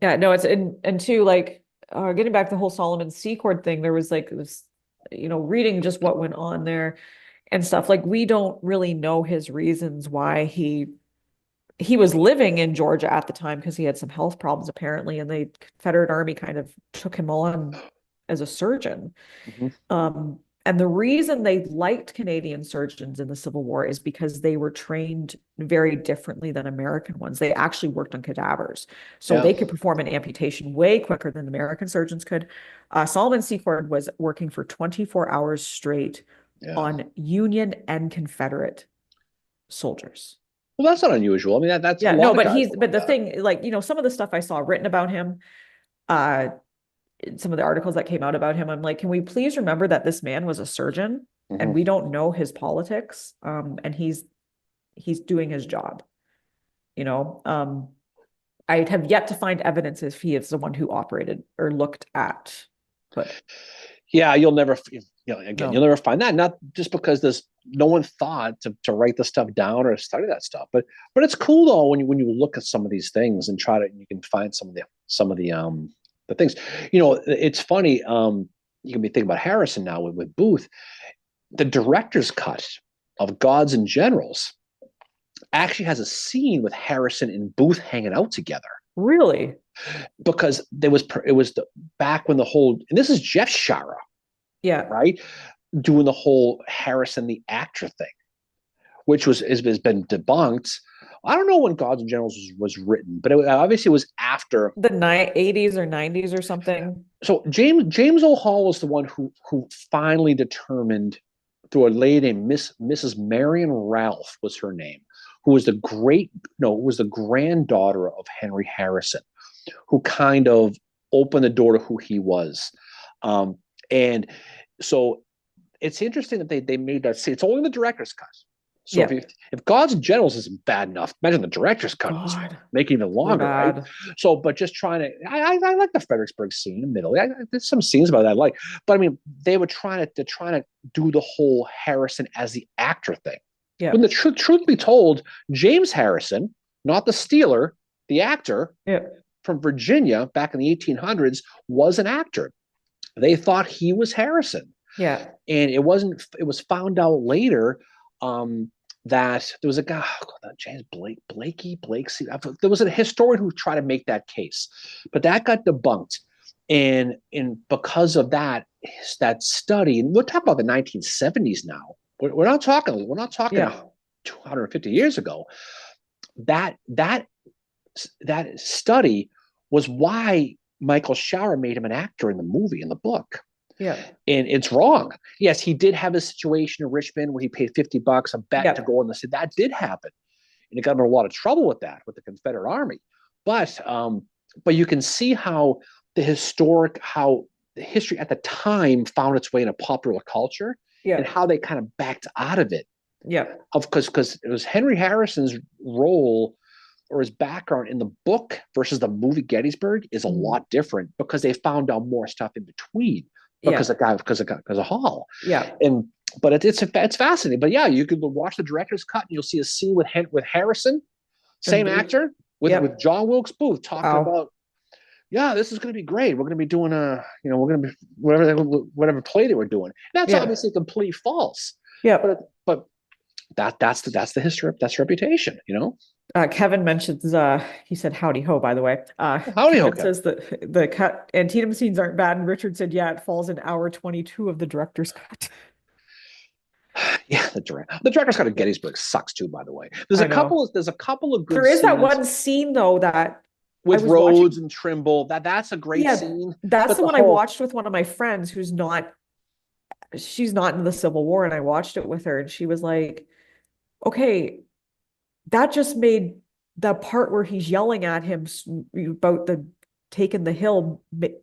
Yeah, no, it's and too, like getting back to the whole Solomon Secord thing, there was like this, reading just what went on there and stuff. Like, we don't really know his reasons why he was living in Georgia at the time, because he had some health problems apparently, and the Confederate Army kind of took him on as a surgeon. Mm-hmm. And the reason they liked Canadian surgeons in the Civil War is because they were trained very differently than American ones. They actually worked on cadavers. So they could perform an amputation way quicker than American surgeons could. Solomon Secord was working for 24 hours straight on Union and Confederate soldiers. Well, that's not unusual. I mean, that's but the thing, like, some of the stuff I saw written about him, some of the articles that came out about him, I'm like, can we please remember that this man was a surgeon and we don't know his politics, and he's doing his job. I have yet to find evidence if he is the one who operated or looked at, but you'll never find that. Not just because there's no one thought to write this stuff down or study that stuff. But it's cool though when you look at some of these things and try to, you can find some of the things. You know, it's funny. You can be thinking about Harrison now with Booth. The director's cut of Gods and Generals actually has a scene with Harrison and Booth hanging out together. Really? Because it was back when the whole, and this is Jeff Shara, Yeah. right, doing the whole Harrison the actor thing, which has been debunked. I don't know when Gods and Generals was written, but obviously it was after the 80s or 90s or something. So James O. Hall was the one who finally determined, through a lady named Mrs. Marion Ralph was her name, who was the granddaughter of Henry Harrison, who kind of opened the door to who he was. And so it's interesting that they made that scene. It's only the director's cut. So if Gods and Generals isn't bad enough, imagine the director's cut making it longer, right? So, but just trying to, I like the Fredericksburg scene in the middle. There's some scenes about that I like, but I mean, they were trying to do the whole Harrison as the actor thing. Yeah. When the truth be told, James Harrison, not the Steeler, the actor from Virginia back in the 1800s, was an actor. They thought he was Harrison. Yeah, and it wasn't. It was found out later. That there was a guy, James Blakey. There was a historian who tried to make that case, but that got debunked. And because of that study, and we're talking about the 1970s now. We're not talking 250 years ago. That study was why Michael Schauer made him an actor in the movie, in the book. Yeah. And it's wrong. Yes, he did have a situation in Richmond where he paid $50 a bet to go in the city. That did happen. And he got in a lot of trouble with that, with the Confederate Army. But you can see how the history at the time found its way into popular culture and how they kind of backed out of it. Yeah. Because it was Henry Harrison's role or his background in the book versus the movie Gettysburg is a lot different because they found out more stuff in between. Because of Hall. Yeah. But it's fascinating. But yeah, you could watch the director's cut and you'll see a scene with Harrison, same actor, with John Wilkes Booth talking about, this is going to be great. We're going to be doing we're going to be whatever play they were doing. That's obviously complete false. Yeah. But that's the history, that's reputation, Kevin mentions, he said, howdy ho, by the way. Howdy ho. Says that the cut Antietam scenes aren't bad. And Richard said, it falls in hour 22 of the director's cut. Yeah, the director's cut of Gettysburg sucks too, by the way. There's a couple of good There is that one scene though that with Rhodes and Trimble. That's a great scene. That's the one I watched with one of my friends she's not in the Civil War, and I watched it with her and she was like, okay, that just made the part where he's yelling at him about the taking the hill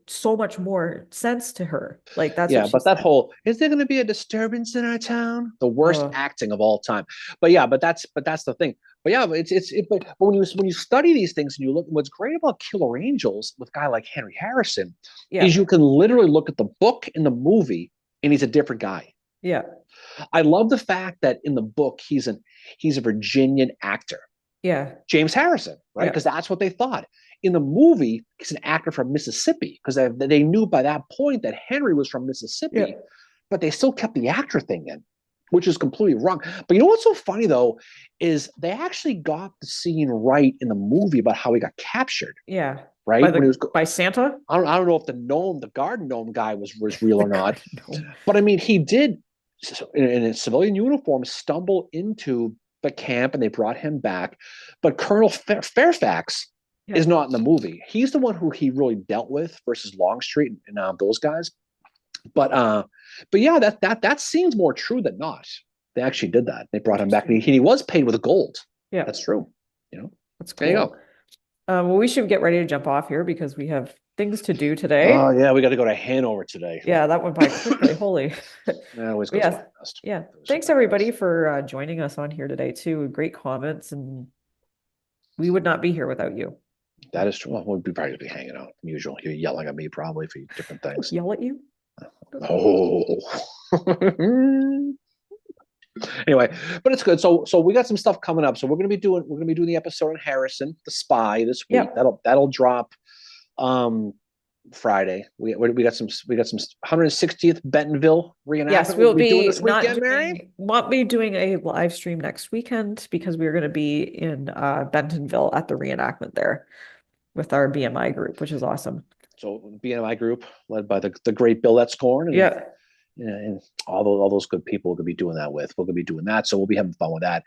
so much more sense to her. Like that's but that whole, is there going to be a disturbance in our town? The worst acting of all time. But that's the thing. But but when you study these things and you look, what's great about Killer Angels with a guy like Henry Harrison is you can literally look at the book and the movie and he's a different guy. Yeah. I love the fact that in the book he's a Virginian actor. Yeah. James Harrison, right? Because that's what they thought. In the movie, he's an actor from Mississippi because they knew by that point that Henry was from Mississippi, but they still kept the actor thing in, which is completely wrong. But you know what's so funny though is they actually got the scene right in the movie about how he got captured. Yeah. Right? By Santa? I don't know if the garden gnome guy was real or not. But I mean, he did, in a civilian uniform, stumble into the camp and they brought him back. But Colonel Fairfax is not in the movie. He's the one who he really dealt with versus Longstreet and those guys. But yeah, that seems more true than not. They actually did that. They brought him back and he was paid with gold. Yeah, that's true. That's cool. There you go. Well, we should get ready to jump off here because we have things to do today. Oh yeah, we got to go to Hanover today. Yeah, that went by quickly. Holy. Always goes fast. Yeah. Thanks everybody for joining us on here today too. Great comments, and we would not be here without you. That is true. Well, we'd probably be hanging out. Usual. You're yelling at me probably for different things. Yell at you? Oh. Anyway, but it's good. So we got some stuff coming up. So we're gonna be doing the episode on Harrison, the spy, this week. Yep. That'll drop um Friday. We got some 160th Bentonville reenactment. Yes, We'll we'll be doing be this not weekend, Mary. won't be doing a live stream next weekend because we're going to be in Bentonville at the reenactment there with our BMI group, which is awesome. So BMI group led by the great Bill Etzkorn and Yeah. and all those good people we're gonna be doing that with. We're gonna be doing that, so we'll be having fun with that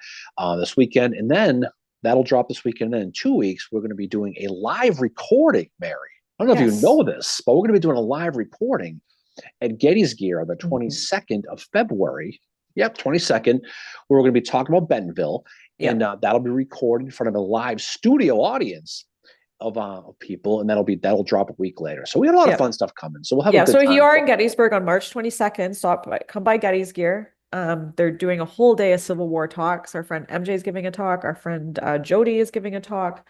this weekend, and then that'll drop this weekend. And then in 2 weeks, we're gonna be doing a live recording, Mary. I don't know if you know this, but we're gonna be doing a live recording at Getty's Gear on the 22nd of February. Yep, 22nd, where we're gonna be talking about Bentonville, and that'll be recorded in front of a live studio audience of people, and that'll drop a week later. So we have a lot of fun stuff coming. So we'll have a good so if time. you are in Gettysburg on March 22nd, come by Getty's Gear. They're doing a whole day of Civil War talks. Our friend MJ is giving a talk. Our friend Jody is giving a talk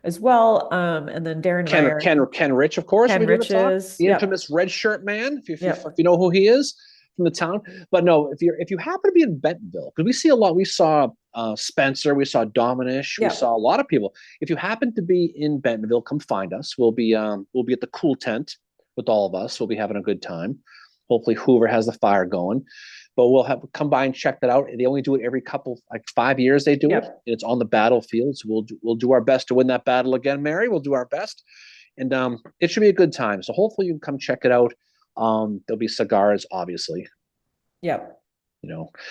as well. And then Darren Ken Rich, of course. Ken Rich is the infamous red shirt man. If you know who he is from the town. But no, if you happen to be in Bentonville, because we see a lot. We saw Spencer, we saw Dominish, we saw a lot of people. If you happen to be in Bentonville, come find us. We'll be at the cool tent with all of us. We'll be having a good time. Hopefully Hoover has the fire going, but we'll come by and check that out. They only do it every 5 years. They do it. It's on the battlefield. So we'll do our best to win that battle again, Mary. We'll do our best, and it should be a good time. So hopefully you can come check it out. There'll be cigars, obviously. Yep.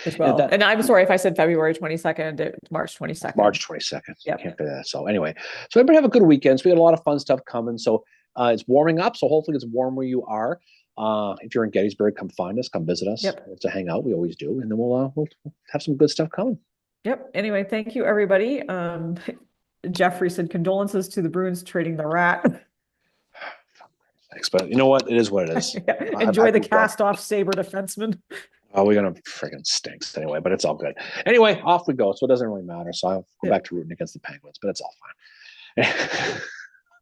As well. And I'm sorry if I said February 22nd, it's March 22nd. March 22nd. Yeah. Can't do that. So anyway, so everybody have a good weekend. So we got a lot of fun stuff coming. So it's warming up. So hopefully it's warm where you are. If you're in Gettysburg, come find us, come visit us to hang out. We always do. And then we'll have some good stuff coming. Yep. Anyway, thank you, everybody. Jeffrey said condolences to the Bruins trading the rat. Thanks, but you know what? It is what it is. Enjoy the cast-off Sabre defenseman. Oh, we're gonna friggin' stinks anyway, but it's all good. Anyway, off we go. So it doesn't really matter. So I'll go back to rooting against the Penguins, but it's all fine.